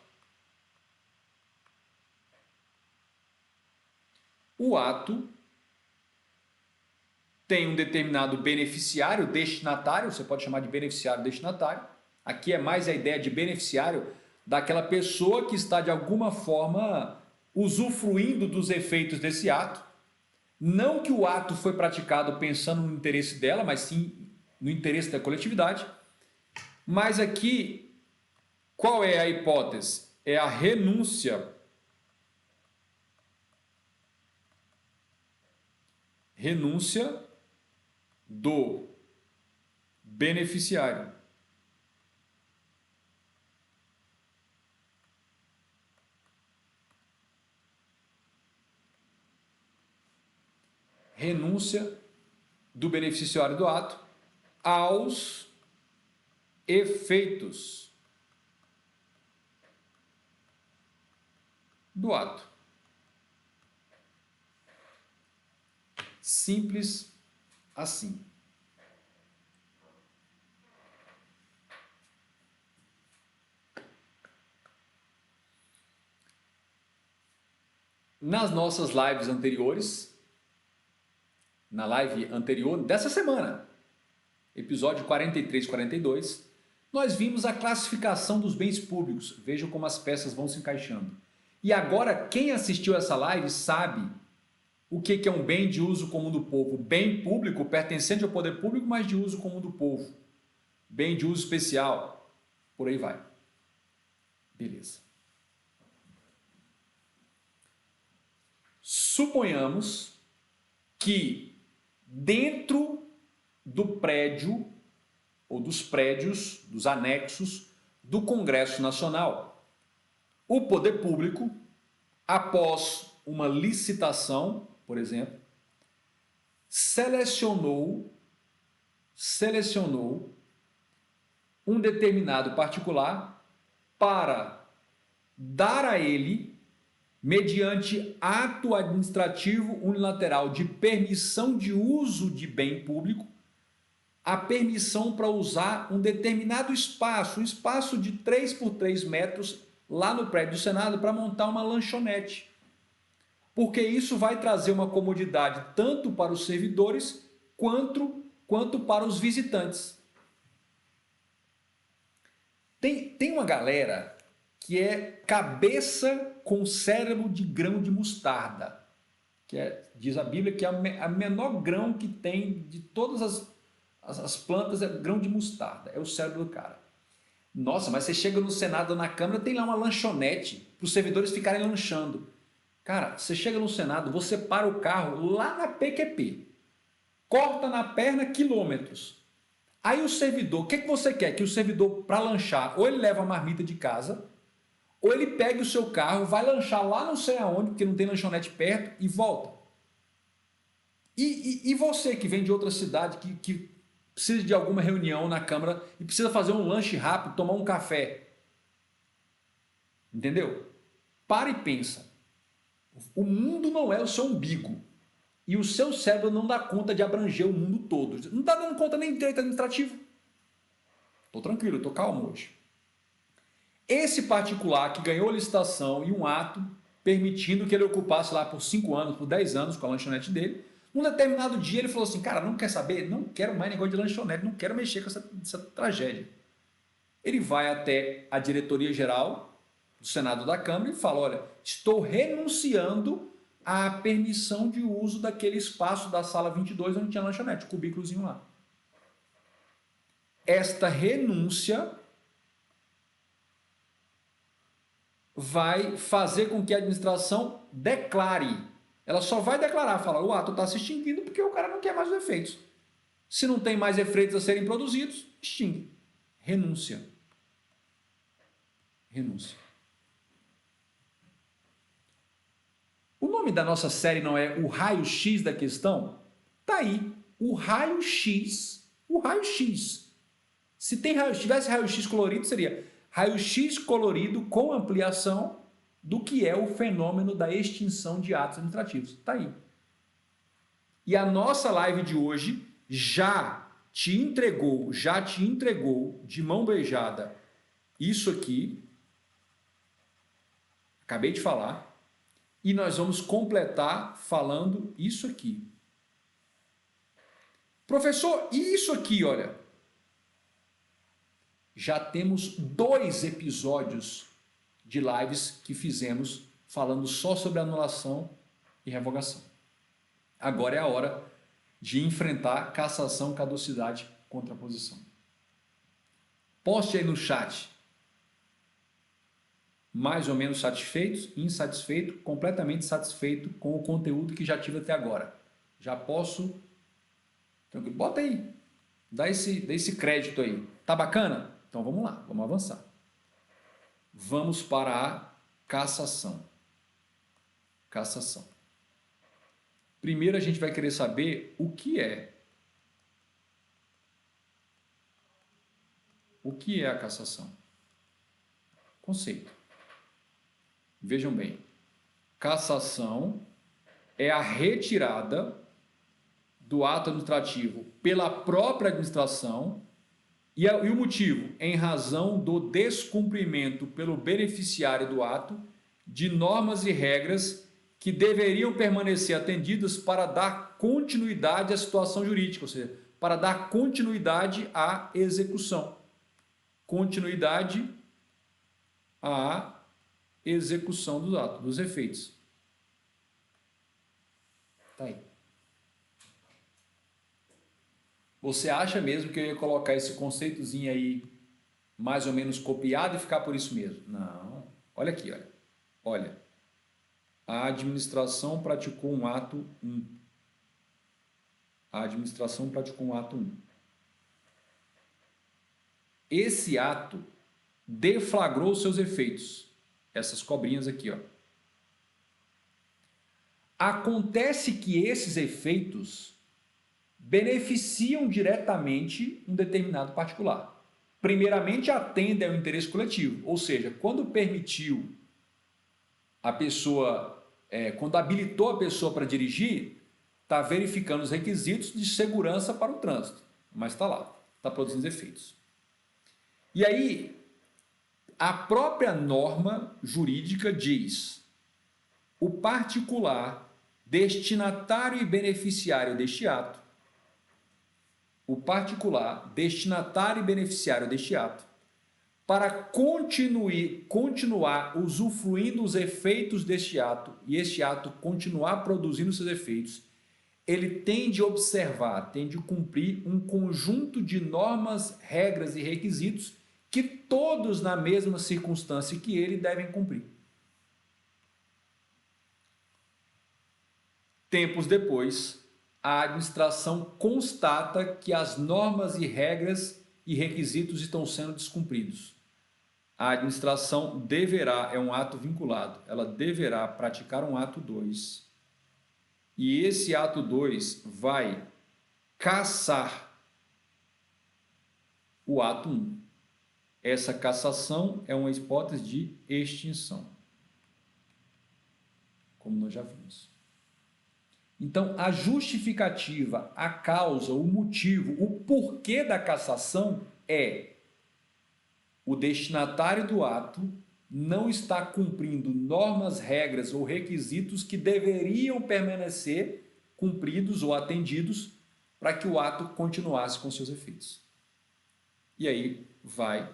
O ato tem um determinado beneficiário, destinatário, você pode chamar de beneficiário destinatário. Aqui é mais a ideia de beneficiário daquela pessoa que está de alguma forma usufruindo dos efeitos desse ato. Não que o ato foi praticado pensando no interesse dela, mas sim no interesse da coletividade. Mas aqui, qual é a hipótese? É a renúncia. Renúncia do beneficiário. Renúncia do beneficiário do ato aos efeitos do ato. Simples assim. Nas nossas lives anteriores, na live anterior dessa semana, episódio 43 e 42, nós vimos a classificação dos bens públicos. Vejam como as peças vão se encaixando. E agora, quem assistiu essa live sabe o que é um bem de uso comum do povo. Bem público, pertencente ao poder público, mas de uso comum do povo. Bem de uso especial. Por aí vai. Beleza. Suponhamos que dentro do prédio ou dos prédios, dos anexos do Congresso Nacional, o poder público, após uma licitação, por exemplo, selecionou um determinado particular para dar a ele, mediante ato administrativo unilateral de permissão de uso de bem público, a permissão para usar um determinado espaço, um espaço de 3 por 3 metros lá no prédio do Senado para montar uma lanchonete. Porque isso vai trazer uma comodidade tanto para os servidores quanto para os visitantes. Tem uma galera que é cabeça com cérebro de grão de mostarda, diz a Bíblia que a menor grão que tem de todas as plantas é grão de mostarda, é o cérebro do cara. Nossa, mas você chega no Senado ou na Câmara, tem lá uma lanchonete para os servidores ficarem lanchando. Cara, você chega no Senado, você para o carro lá na PQP, corta na perna quilômetros. Aí o servidor, o que você quer? Que o servidor, para lanchar, ou ele leva a marmita de casa, ou ele pega o seu carro, vai lanchar lá não sei aonde, porque não tem lanchonete perto, e volta. E você que vem de outra cidade, que precisa de alguma reunião na Câmara e precisa fazer um lanche rápido, tomar um café. Entendeu? Para e pensa. O mundo não é o seu umbigo. E o seu cérebro não dá conta de abranger o mundo todo. Não está dando conta nem de direito administrativo. Estou tranquilo, estou calmo hoje. Esse particular que ganhou a licitação e um ato permitindo que ele ocupasse lá por 5 anos, por 10 anos com a lanchonete dele, num determinado dia ele falou assim, cara, não quer saber? Não quero mais negócio de lanchonete, não quero mexer com essa tragédia. Ele vai até a diretoria geral do Senado da Câmara e fala, olha, estou renunciando à permissão de uso daquele espaço da sala 22 onde tinha lanchonete, o cubículozinho lá. Esta renúncia vai fazer com que a administração declare. Ela só vai declarar, fala, o ato está se extinguindo porque o cara não quer mais os efeitos. Se não tem mais efeitos a serem produzidos, extingue. Renúncia. Renúncia. O nome da nossa série não é o raio-x da questão? Tá aí. O raio-x. O raio-x. Se tivesse raio-x colorido, seria raio-x colorido com ampliação do que é o fenômeno da extinção de atos administrativos. Está aí. E a nossa live de hoje já te entregou de mão beijada isso aqui. Acabei de falar. E nós vamos completar falando isso aqui. Professor, e isso aqui, olha. Já temos 2 episódios de lives que fizemos falando só sobre anulação e revogação. Agora é a hora de enfrentar cassação, caducidade, contraposição. Poste aí no chat. Mais ou menos satisfeitos, insatisfeito, completamente satisfeito com o conteúdo que já tive até agora. Já posso... Bota aí. Dá esse crédito aí. Tá bacana? Então vamos lá, vamos avançar. Vamos para a cassação. Cassação. Primeiro a gente vai querer saber o que é. O que é a cassação? Conceito. Vejam bem. Cassação é a retirada do ato administrativo pela própria administração. E o motivo? Em razão do descumprimento pelo beneficiário do ato de normas e regras que deveriam permanecer atendidas para dar continuidade à situação jurídica, ou seja, para dar continuidade à execução. Continuidade à execução do ato, dos efeitos. Tá aí. Você acha mesmo que eu ia colocar esse conceitozinho aí mais ou menos copiado e ficar por isso mesmo? Não. Olha aqui, olha. Olha. A administração praticou um ato 1. A administração praticou um ato 1. Esse ato deflagrou seus efeitos. Essas cobrinhas aqui, ó. Acontece que esses efeitos beneficiam diretamente um determinado particular. Primeiramente, atendem ao interesse coletivo, ou seja, quando permitiu a pessoa, quando habilitou a pessoa para dirigir, está verificando os requisitos de segurança para o trânsito, mas está lá, está produzindo efeitos. E aí, a própria norma jurídica diz: o particular, destinatário e beneficiário deste ato, o particular, destinatário e beneficiário deste ato, para continuar usufruindo os efeitos deste ato e este ato continuar produzindo seus efeitos, ele tem de observar, tem de cumprir um conjunto de normas, regras e requisitos que todos, na mesma circunstância que ele, devem cumprir. Tempos depois, a administração constata que as normas e regras e requisitos estão sendo descumpridos. A administração deverá, é um ato vinculado, ela deverá praticar um ato 2. E esse ato 2 vai cassar o ato 1. Essa cassação é uma hipótese de extinção. como nós já vimos. Então, a justificativa, a causa, o motivo, o porquê da cassação é o destinatário do ato não está cumprindo normas, regras ou requisitos que deveriam permanecer cumpridos ou atendidos para que o ato continuasse com seus efeitos. E aí vai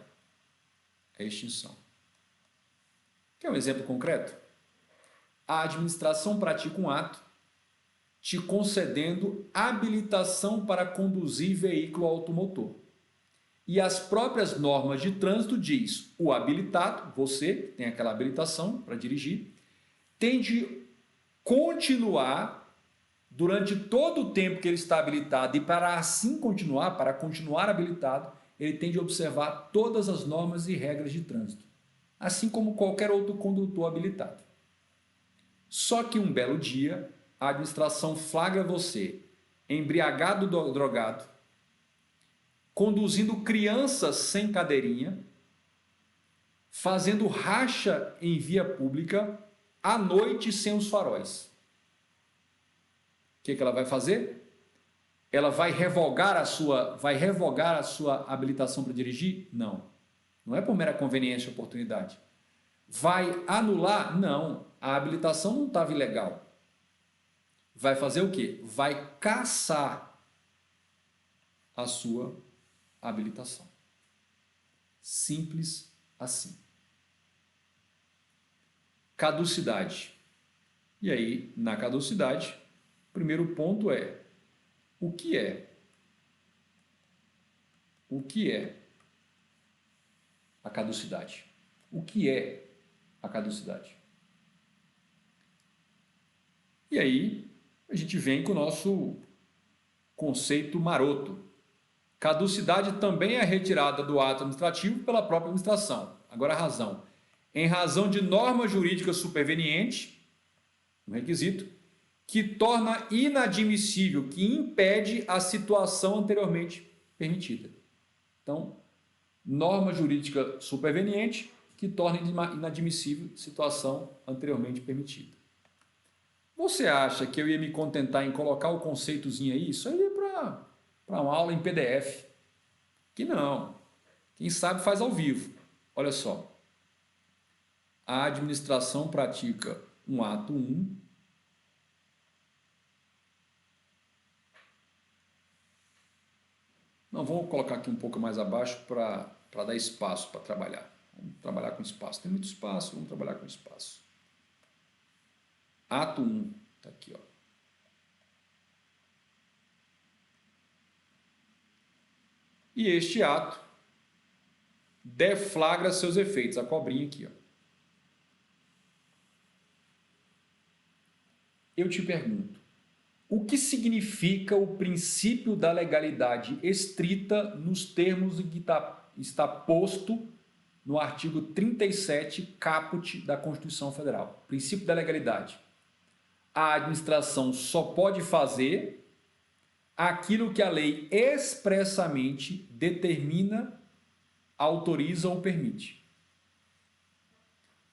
a extinção. Quer um exemplo concreto? A administração pratica um ato te concedendo habilitação para conduzir veículo automotor. E as próprias normas de trânsito diz, o habilitado, você tem aquela habilitação para dirigir, tem de continuar durante todo o tempo que ele está habilitado e para assim continuar, para continuar habilitado, ele tem de observar todas as normas e regras de trânsito, assim como qualquer outro condutor habilitado. Só que um belo dia, a administração flagra você embriagado ou drogado, conduzindo crianças sem cadeirinha, fazendo racha em via pública, à noite sem os faróis. O que ela vai fazer? Ela vai revogar a sua habilitação para dirigir? Não. Não é por mera conveniência ou oportunidade. Vai anular? Não. A habilitação não estava ilegal. Vai fazer o quê? Vai cassar a sua habilitação. Simples assim. Caducidade. E aí, na caducidade, o primeiro ponto é o que é? O que é a caducidade? O que é a caducidade? E aí, a gente vem com o nosso conceito maroto. Caducidade também é retirada do ato administrativo pela própria administração. Agora a razão. Em razão de norma jurídica superveniente, um requisito, que torna inadmissível, que impede a situação anteriormente permitida. Então, norma jurídica superveniente que torna inadmissível situação anteriormente permitida. Você acha que eu ia me contentar em colocar o conceitozinho aí? Isso aí é para uma aula em PDF. Que não. Quem sabe faz ao vivo. Olha só. A administração pratica um ato 1. Não, vamos colocar aqui um pouco mais abaixo para dar espaço para trabalhar. Vamos trabalhar com espaço. Tem muito espaço, vamos trabalhar com espaço. Ato 1. Está aqui, ó. E este ato deflagra seus efeitos. A cobrinha aqui, ó. Eu te pergunto, o que significa o princípio da legalidade estrita nos termos em que está posto no artigo 37, caput da Constituição Federal? Princípio da legalidade. A administração só pode fazer aquilo que a lei expressamente determina, autoriza ou permite.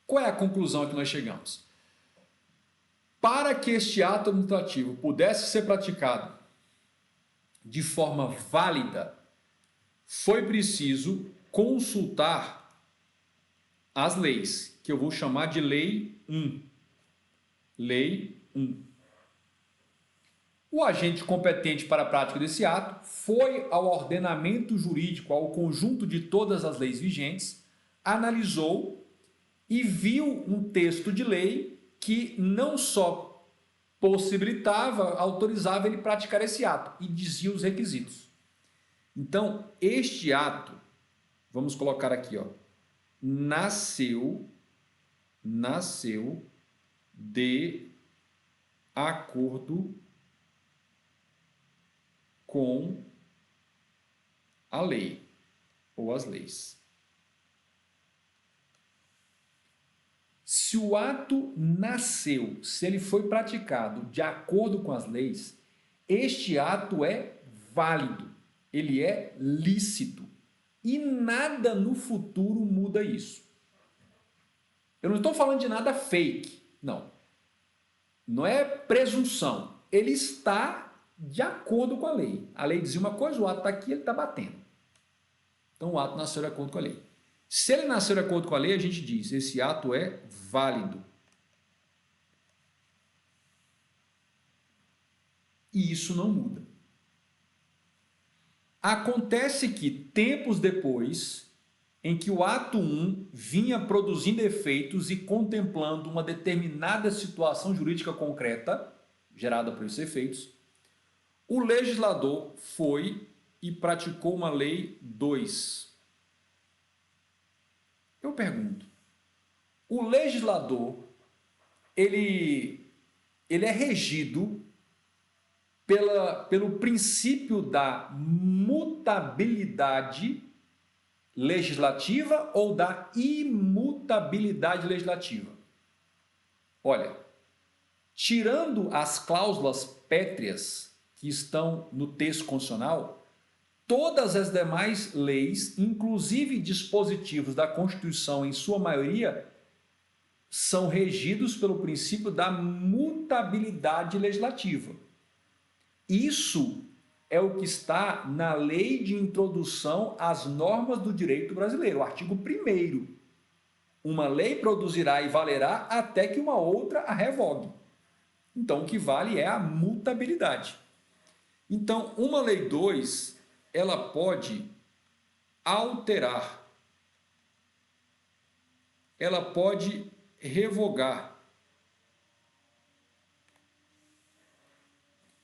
Qual é a conclusão a que nós chegamos? Para que este ato administrativo pudesse ser praticado de forma válida, foi preciso consultar as leis, que eu vou chamar de Lei 1. Lei 1. O agente competente para a prática desse ato foi ao ordenamento jurídico, ao conjunto de todas as leis vigentes, analisou e viu um texto de lei que não só possibilitava, autorizava ele praticar esse ato e dizia os requisitos. Então, este ato, vamos colocar aqui, ó, nasceu de acordo com a lei ou as leis. Se o ato nasceu, se ele foi praticado de acordo com as leis, este ato é válido, ele é lícito e nada no futuro muda isso. Eu não estou falando de nada fake, não. Não é presunção. Ele está de acordo com a lei. A lei dizia uma coisa, o ato está aqui, ele está batendo. Então o ato nasceu de acordo com a lei. Se ele nasceu de acordo com a lei, a gente diz, esse ato é válido. E isso não muda. Acontece que, tempos depois, em que o ato 1 vinha produzindo efeitos e contemplando uma determinada situação jurídica concreta, gerada por esses efeitos, o legislador foi e praticou uma lei 2. Eu pergunto, o legislador, ele é regido pelo princípio da mutabilidade legislativa ou da imutabilidade legislativa? Olha, tirando as cláusulas pétreas que estão no texto constitucional, todas as demais leis, inclusive dispositivos da Constituição em sua maioria, são regidos pelo princípio da mutabilidade legislativa. Isso é o que está na Lei de Introdução às Normas do Direito Brasileiro, o artigo 1º. Uma lei produzirá e valerá até que uma outra a revogue. Então, o que vale é a mutabilidade. Então, uma lei 2, ela pode alterar, ela pode revogar,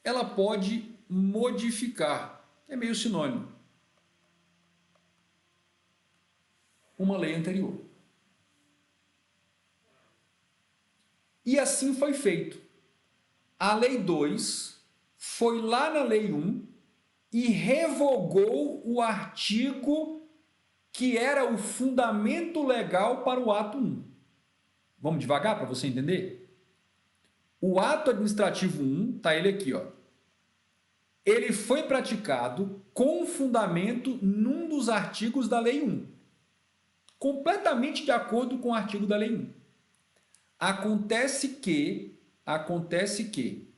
ela pode modificar, é meio sinônimo, uma lei anterior. E assim foi feito. A Lei 2 foi lá na Lei 1 e revogou o artigo que era o fundamento legal para o ato 1. Vamos devagar para você entender? O ato administrativo 1, está ele aqui, ó. Ele foi praticado com fundamento num dos artigos da Lei 1. Completamente de acordo com o artigo da Lei 1. Acontece que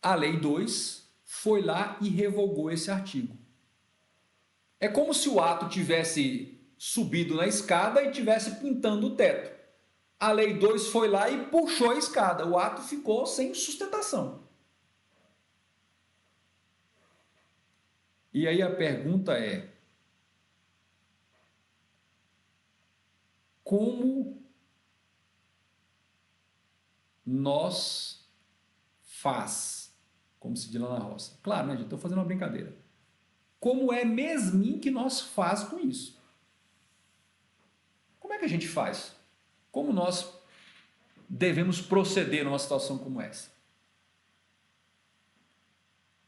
a Lei 2 foi lá e revogou esse artigo. É como se o ato tivesse subido na escada e tivesse pintando o teto. A Lei 2 foi lá e puxou a escada. O ato ficou sem sustentação. E aí a pergunta é: como nós faz? Como se diz lá na roça. Claro, né, gente? Estou fazendo uma brincadeira. Como é mesmo que nós faz com isso? Como é que a gente faz? Como nós devemos proceder numa situação como essa?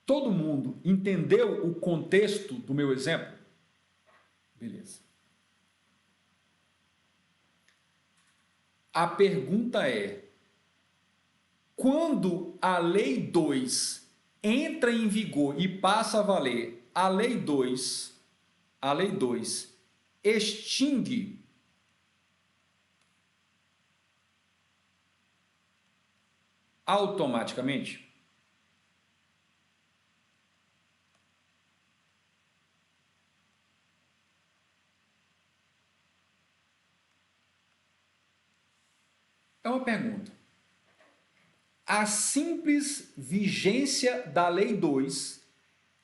Todo mundo entendeu o contexto do meu exemplo? Beleza. A pergunta é: quando a Lei 2 entra em vigor e passa a valer, a Lei 2 extingue automaticamente? É uma pergunta. A simples vigência da Lei 2,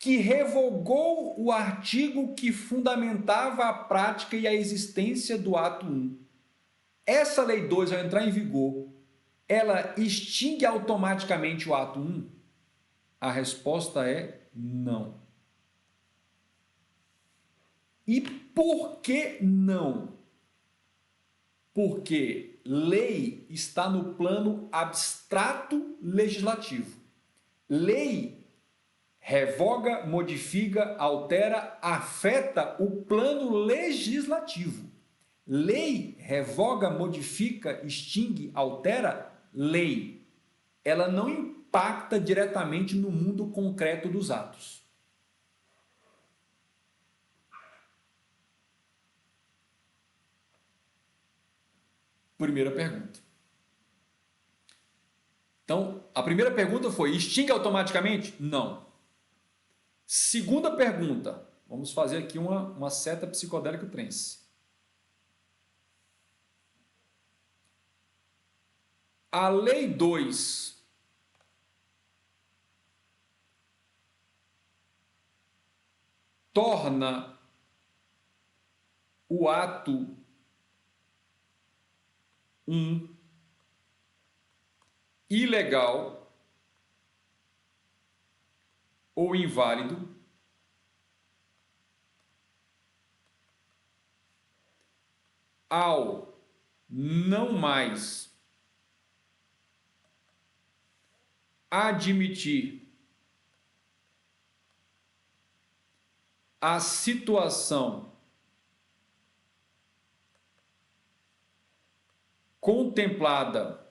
que revogou o artigo que fundamentava a prática e a existência do ato 1. Essa Lei 2, ao entrar em vigor, ela extingue automaticamente o ato 1? A resposta é não. E por que não? Porque lei está no plano abstrato legislativo. Lei revoga, modifica, altera, afeta o plano legislativo. Lei revoga, modifica, extingue, altera lei. Ela não impacta diretamente no mundo concreto dos atos. Primeira pergunta. Então, a primeira pergunta foi: extingue automaticamente? Não. Segunda pergunta. Vamos fazer aqui uma seta psicodélica trance. A Lei 2 torna o ato 1 ilegal ou inválido ao não mais admitir a situação contemplada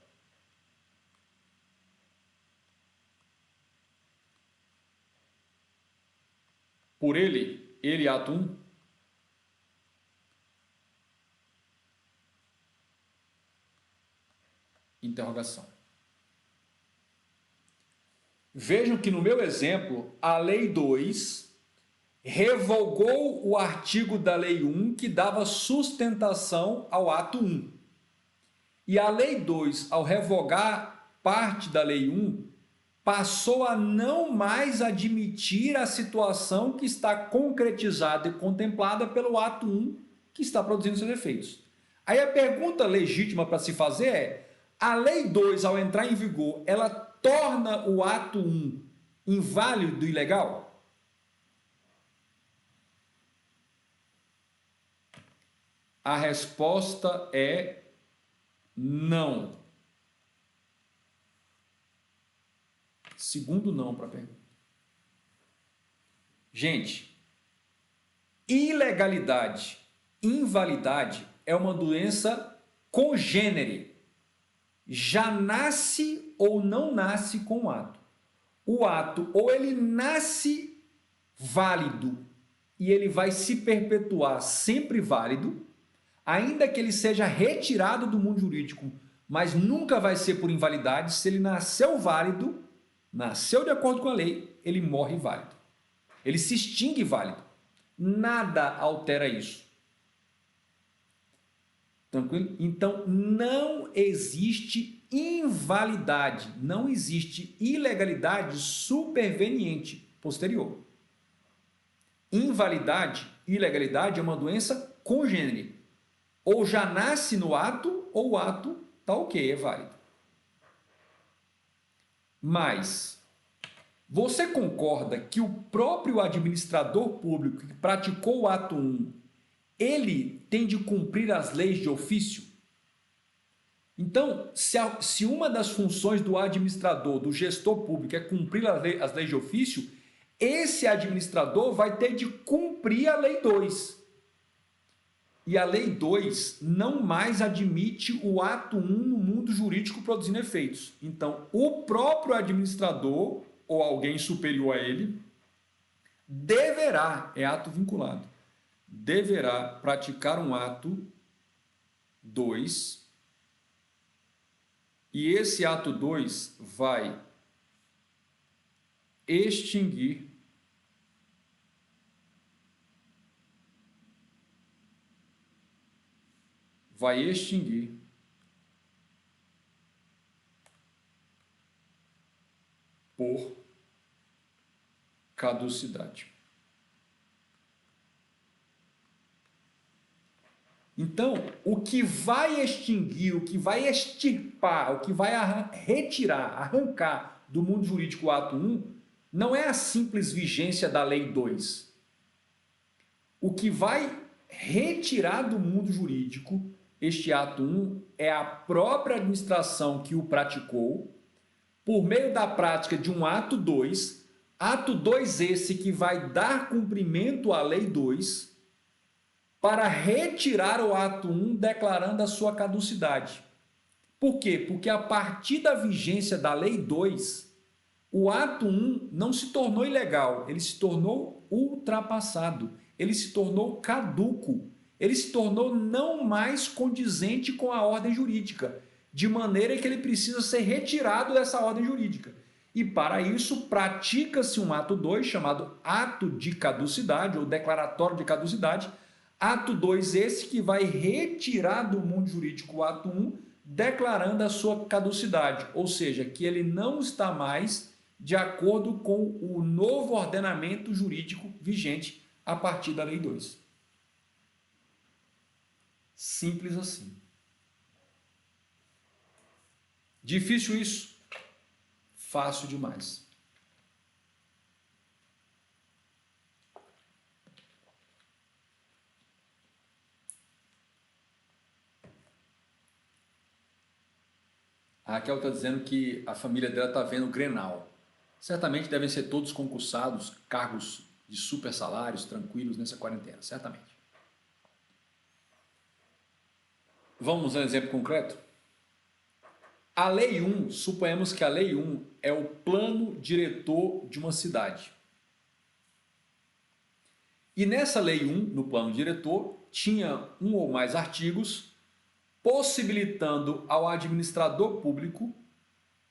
por ele ato 1, interrogação. Vejam que no meu exemplo, a Lei 2 revogou o artigo da Lei 1 que dava sustentação ao ato 1. E a Lei 2, ao revogar parte da Lei 1, passou a não mais admitir a situação que está concretizada e contemplada pelo ato 1 que está produzindo seus efeitos. Aí a pergunta legítima para se fazer é: a Lei 2, ao entrar em vigor, ela torna o ato 1 inválido e ilegal? A resposta é não. Segundo não para a pergunta. Gente, ilegalidade, invalidade é uma doença congênere. Já nasce ou não nasce com o ato. O ato ou ele nasce válido e ele vai se perpetuar sempre válido, ainda que ele seja retirado do mundo jurídico, mas nunca vai ser por invalidade. Se ele nasceu válido, nasceu de acordo com a lei, ele morre válido. Ele se extingue válido. Nada altera isso. Tranquilo? Então, não existe invalidade, não existe ilegalidade superveniente posterior. Invalidade, ilegalidade é uma doença congênere. Ou já nasce no ato, ou o ato está ok, é válido. Mas, você concorda que o próprio administrador público que praticou o ato 1, ele tem de cumprir as leis de ofício? Então, se uma das funções do administrador, do gestor público, é cumprir as leis de ofício, esse administrador vai ter de cumprir a Lei 2. E a Lei 2 não mais admite o ato 1 no mundo jurídico produzindo efeitos. Então, o próprio administrador, ou alguém superior a ele, deverá, é ato vinculado, deverá praticar um ato 2, e esse ato 2 vai extinguir por caducidade. Então, o que vai extinguir, o que vai extirpar, o que vai retirar, arrancar do mundo jurídico o ato 1, não é a simples vigência da Lei 2. O que vai retirar do mundo jurídico este ato 1 é a própria administração que o praticou, por meio da prática de um ato 2 esse que vai dar cumprimento à Lei 2, para retirar o ato 1 declarando a sua caducidade. Por quê? Porque a partir da vigência da Lei 2, o ato 1 não se tornou ilegal, ele se tornou ultrapassado, ele se tornou caduco, ele se tornou não mais condizente com a ordem jurídica, de maneira que ele precisa ser retirado dessa ordem jurídica. E para isso pratica-se um ato 2 chamado ato de caducidade ou declaratório de caducidade. Ato 2 esse que vai retirar do mundo jurídico o ato 1, declarando a sua caducidade, ou seja, que ele não está mais de acordo com o novo ordenamento jurídico vigente a partir da Lei 2. Simples assim. Difícil isso? Fácil demais. A Raquel está dizendo que a família dela está vendo o Grenal. Certamente devem ser todos concursados, cargos de super salários, tranquilos nessa quarentena, certamente. Vamos a um exemplo concreto? A Lei 1, suponhamos que a Lei 1 é o plano diretor de uma cidade. E nessa Lei 1, no plano diretor, tinha um ou mais artigos possibilitando ao administrador público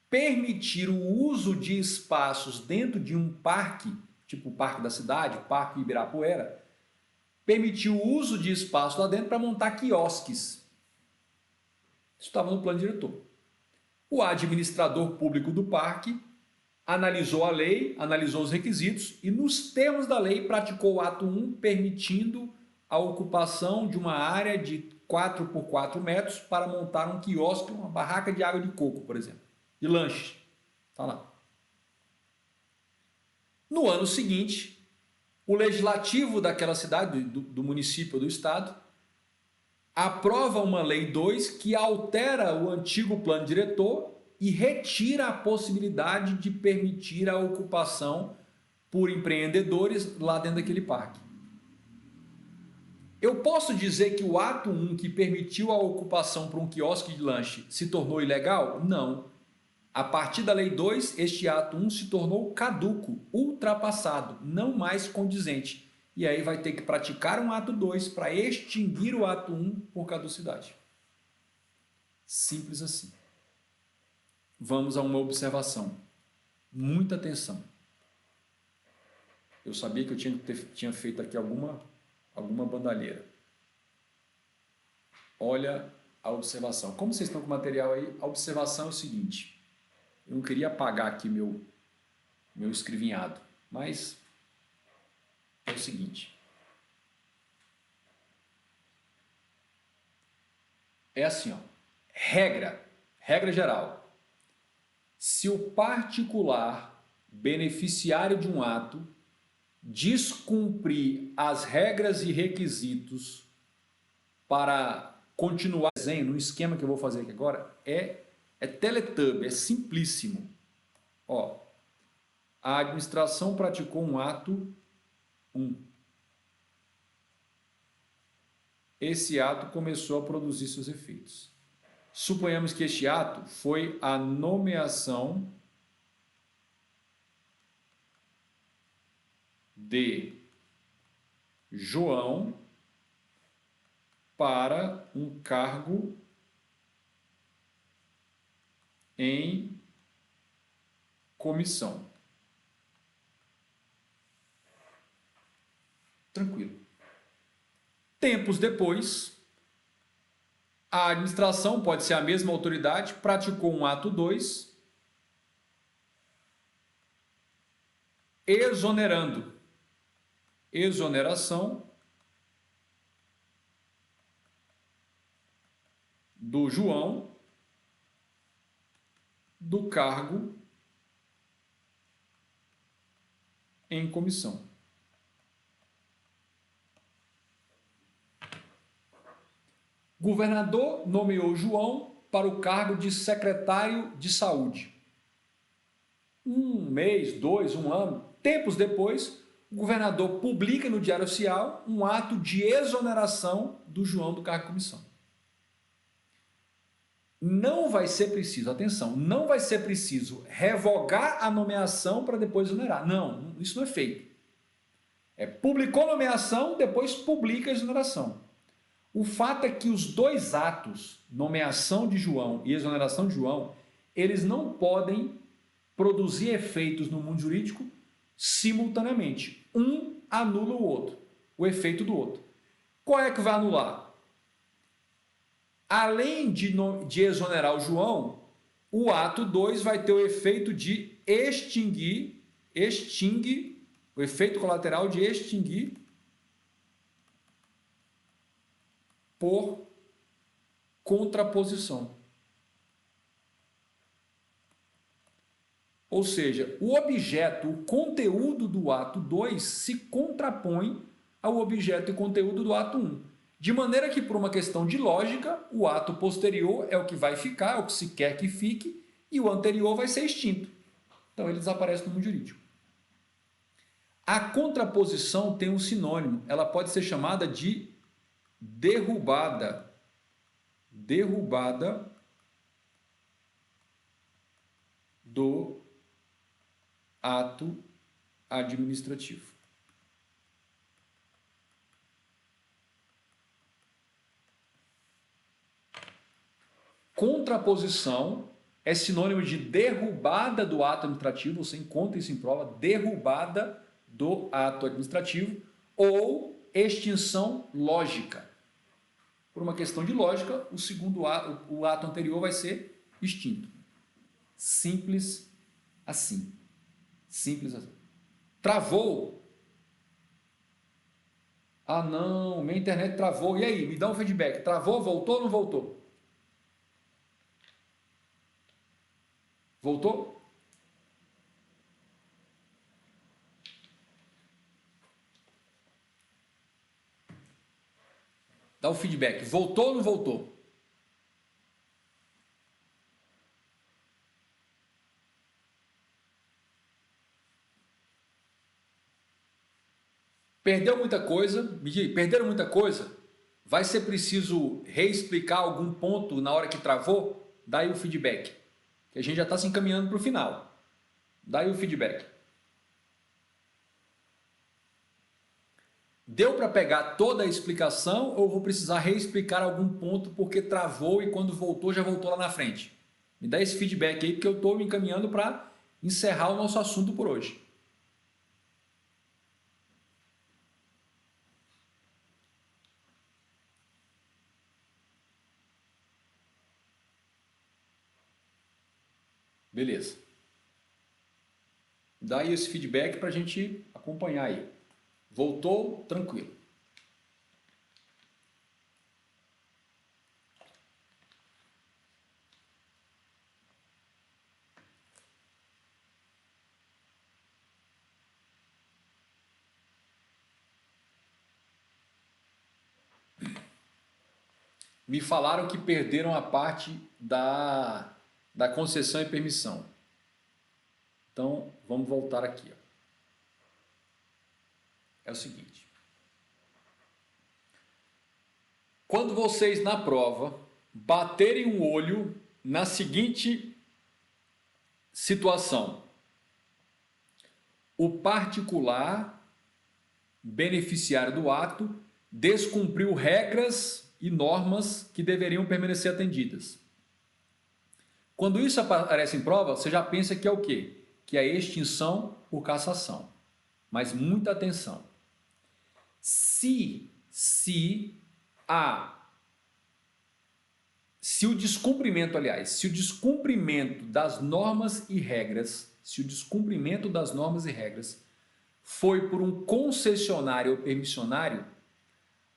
permitir o uso de espaços dentro de um parque, tipo o Parque da Cidade, o Parque Ibirapuera, permitir o uso de espaço lá dentro para montar quiosques. Isso estava no plano diretor. O administrador público do parque analisou a lei, analisou os requisitos e, nos termos da lei, praticou o ato 1, permitindo a ocupação de uma área de 4 por 4 metros para montar um quiosque, uma barraca de água de coco, por exemplo, de lanche. Está lá. No ano seguinte, o legislativo daquela cidade, do município ou do estado, aprova uma Lei 2 que altera o antigo plano diretor e retira a possibilidade de permitir a ocupação por empreendedores lá dentro daquele parque. Eu posso dizer que o ato 1 que permitiu a ocupação por um quiosque de lanche se tornou ilegal? Não. A partir da Lei 2, este ato 1 se tornou caduco, ultrapassado, não mais condizente. E aí vai ter que praticar um ato 2 para extinguir o ato 1 por caducidade. Simples assim. Vamos a uma observação. Muita atenção. Eu sabia que eu tinha feito aqui alguma bandalheira. Olha a observação. Como vocês estão com o material aí, a observação é o seguinte. Eu não queria apagar aqui meu escrevinhado, mas é o seguinte. É assim, ó. Regra geral. Se o particular beneficiário de um ato descumprir as regras e requisitos para continuar desenho, no esquema que eu vou fazer aqui agora, é Teletubby, é simplíssimo. Ó, a administração praticou um ato 1. Esse ato começou a produzir seus efeitos. Suponhamos que este ato foi a nomeação de João para um cargo em comissão. Tranquilo. Tempos depois, a administração, pode ser a mesma autoridade, praticou um ato 2, exoneração do João do cargo em comissão. Governador nomeou João para o cargo de secretário de saúde. 1 mês, 2, 1 ano, tempos depois, o governador publica no Diário Oficial um ato de exoneração do João do cargo de comissão. Não vai ser preciso, atenção, não vai ser preciso revogar a nomeação para depois exonerar. Não, isso não é feito. Publicou a nomeação, depois publica a exoneração. O fato é que os dois atos, nomeação de João e exoneração de João, eles não podem produzir efeitos no mundo jurídico simultaneamente. Um anula o outro, o efeito do outro. Qual é que vai anular? Além de exonerar o João, o ato 2 vai ter o efeito de extingue, o efeito colateral de extinguir por contraposição. Ou seja, o objeto, o conteúdo do ato 2 se contrapõe ao objeto e conteúdo do ato 1. De maneira que, por uma questão de lógica, o ato posterior é o que vai ficar, é o que se quer que fique, e o anterior vai ser extinto. Então ele desaparece no mundo jurídico. A contraposição tem um sinônimo, ela pode ser chamada de derrubada. Derrubada do ato administrativo. Contraposição é sinônimo de derrubada do ato administrativo, você encontra isso em prova, derrubada do ato administrativo ou extinção lógica. Por uma questão de lógica, o segundo ato, o ato anterior vai ser extinto. Simples assim. Simples assim. Travou. Ah não, minha internet travou. E aí, me dá um feedback. Travou, voltou ou não voltou? Voltou? Dá o feedback. Voltou ou não voltou? Perdeu muita coisa? Me diga, perderam muita coisa? Vai ser preciso reexplicar algum ponto na hora que travou? Dá aí o feedback. Que a gente já está se encaminhando para o final. Dá aí o feedback. Deu para pegar toda a explicação ou vou precisar reexplicar algum ponto porque travou e quando voltou já voltou lá na frente? Me dá esse feedback aí porque eu estou me encaminhando para encerrar o nosso assunto por hoje. Beleza. Dá aí esse feedback para a gente acompanhar aí. Voltou? Tranquilo. Me falaram que perderam a parte da concessão e permissão. Então, vamos voltar aqui. Ó. É o seguinte. Quando vocês na prova baterem um olho na seguinte situação. O particular beneficiário do ato descumpriu regras e normas que deveriam permanecer atendidas. Quando isso aparece em prova, você já pensa que é o quê? Que é a extinção por cassação. Mas muita atenção. Se o descumprimento, se o descumprimento das normas e regras, foi por um concessionário ou permissionário,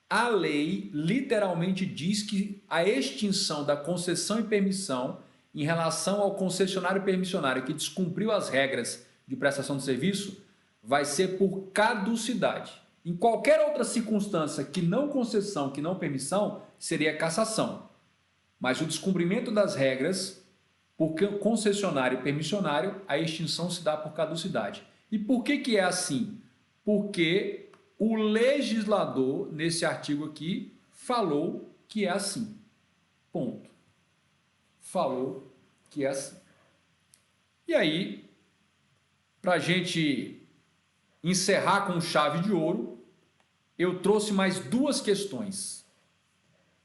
a lei literalmente diz que a extinção da concessão e permissão em relação ao concessionário permissionário que descumpriu as regras de prestação de serviço vai ser por caducidade. Em qualquer outra circunstância que não concessão, que não permissão, seria cassação. Mas o descumprimento das regras, por concessionário e permissionário, a extinção se dá por caducidade. E por que é assim? Porque o legislador, nesse artigo aqui, falou que é assim. Ponto. Falou que é assim. E aí, para a gente encerrar com chave de ouro, eu trouxe mais duas questões.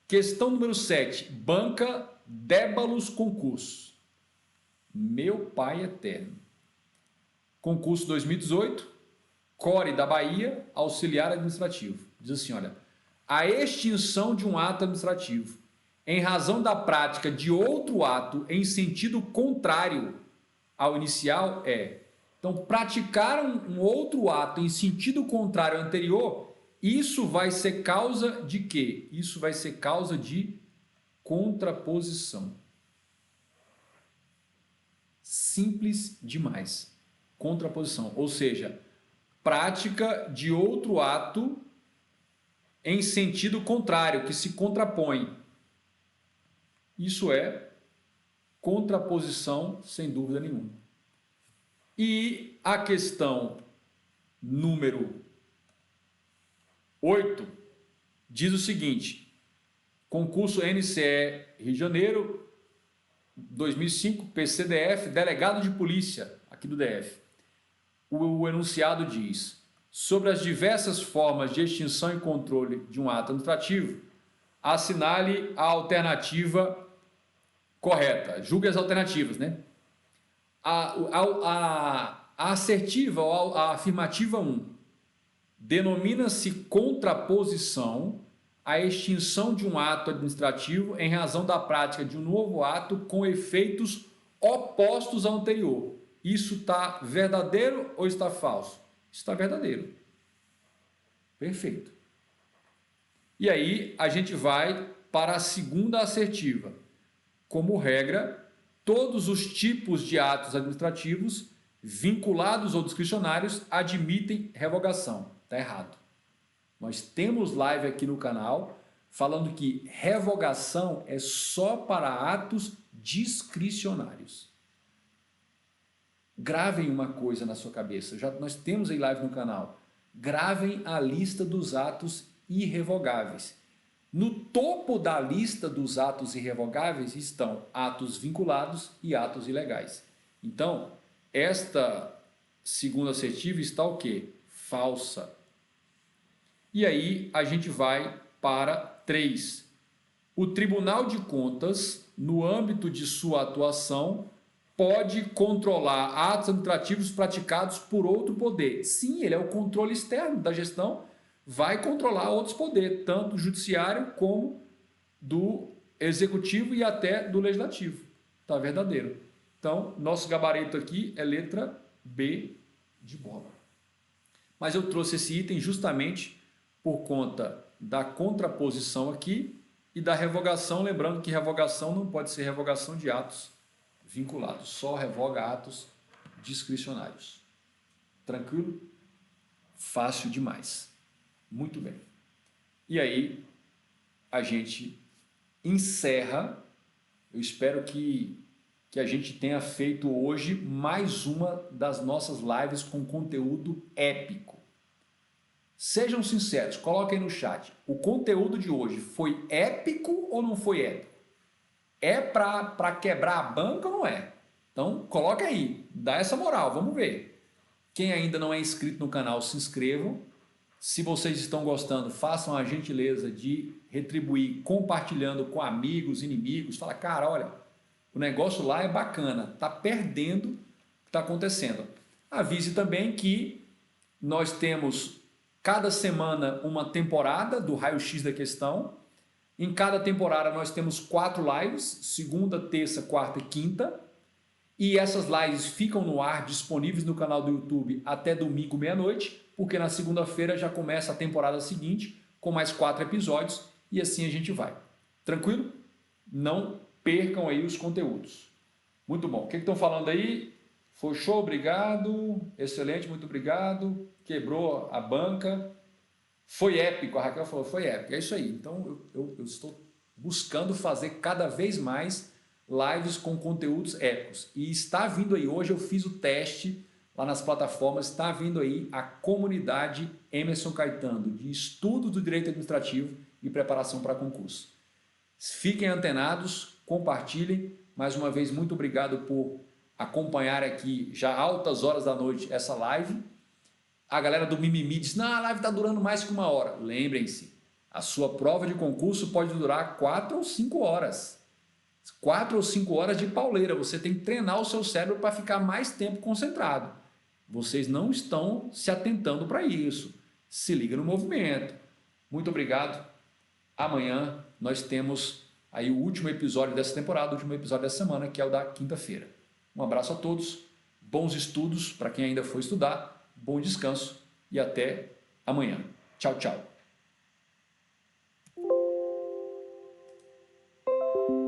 Questão número 7. Banca Débalos Concursos. Meu pai eterno. Concurso 2018, Core da Bahia, auxiliar administrativo. Diz assim, olha, a extinção de um ato administrativo em razão da prática de outro ato em sentido contrário ao inicial é... Então, praticar um outro ato em sentido contrário ao anterior, isso vai ser causa de quê? Isso vai ser causa de contraposição. Simples demais. Contraposição, ou seja, prática de outro ato em sentido contrário, que se contrapõe. Isso é contraposição, sem dúvida nenhuma. E a questão número 8 diz o seguinte, concurso NCE Rio de Janeiro, 2005, PCDF, delegado de polícia aqui do DF. O enunciado diz, sobre as diversas formas de extinção e controle de um ato administrativo, assinale a alternativa correta. Julgue as alternativas, né? A assertiva, ou a afirmativa 1, denomina-se contraposição a extinção de um ato administrativo em razão da prática de um novo ato com efeitos opostos ao anterior. Isso está verdadeiro ou está falso? Está verdadeiro. Perfeito. E aí a gente vai para a segunda assertiva. Como regra, todos os tipos de atos administrativos, vinculados ou discricionários, admitem revogação. Está errado. Nós temos live aqui no canal falando que revogação é só para atos discricionários. Gravem uma coisa na sua cabeça. Nós temos aí live no canal. Gravem a lista dos atos irrevogáveis. No topo da lista dos atos irrevogáveis estão atos vinculados e atos ilegais. Então, esta segunda assertiva está o quê? Falsa. E aí a gente vai para 3. O Tribunal de Contas, no âmbito de sua atuação, pode controlar atos administrativos praticados por outro poder. Sim, ele é o controle externo da gestão, vai controlar outros poderes, tanto do judiciário como do executivo e até do legislativo. Está verdadeiro. Então, nosso gabarito aqui é letra B de bola. Mas eu trouxe esse item justamente por conta da contraposição aqui e da revogação, lembrando que revogação não pode ser revogação de atos vinculados, só revoga atos discricionários. Tranquilo? Fácil demais. Muito bem. E aí, a gente encerra. Eu espero que a gente tenha feito hoje mais uma das nossas lives com conteúdo épico. Sejam sinceros, coloquem no chat. O conteúdo de hoje foi épico ou não foi épico? É para quebrar a banca ou não é? Então, coloca aí, dá essa moral, vamos ver. Quem ainda não é inscrito no canal, se inscrevam. Se vocês estão gostando, façam a gentileza de retribuir compartilhando com amigos, inimigos. Fala, cara, olha, o negócio lá é bacana, está perdendo o que está acontecendo. Avise também que nós temos cada semana uma temporada do raio-x da questão. Em cada temporada nós temos 4 lives, segunda, terça, quarta e quinta. E essas lives ficam no ar, disponíveis no canal do YouTube até domingo, meia-noite, porque na segunda-feira já começa a temporada seguinte, com mais 4 episódios, e assim a gente vai. Tranquilo? Não percam aí os conteúdos. Muito bom. O que estão falando aí? Foi show, obrigado. Excelente, muito obrigado. Quebrou a banca. Foi épico, a Raquel falou, foi épico. É isso aí. Então, eu estou buscando fazer cada vez mais lives com conteúdos épicos. E está vindo aí, hoje eu fiz o teste lá nas plataformas, está vindo aí a comunidade Emerson Caetano, de estudo do direito administrativo e preparação para concurso. Fiquem antenados, compartilhem. Mais uma vez, muito obrigado por acompanhar aqui, já altas horas da noite, essa live. A galera do Mimimi diz, não, a live está durando mais que 1 hora. Lembrem-se, A sua prova de concurso pode durar 4 ou 5 horas. 4 ou 5 horas de pauleira. Você tem que treinar o seu cérebro para ficar mais tempo concentrado. Vocês não estão se atentando para isso. Se liga no movimento. Muito obrigado. Amanhã nós temos aí o último episódio dessa temporada, o último episódio dessa semana, que é o da quinta-feira. Um abraço a todos, bons estudos para quem ainda for estudar, bom descanso e até amanhã. Tchau, tchau.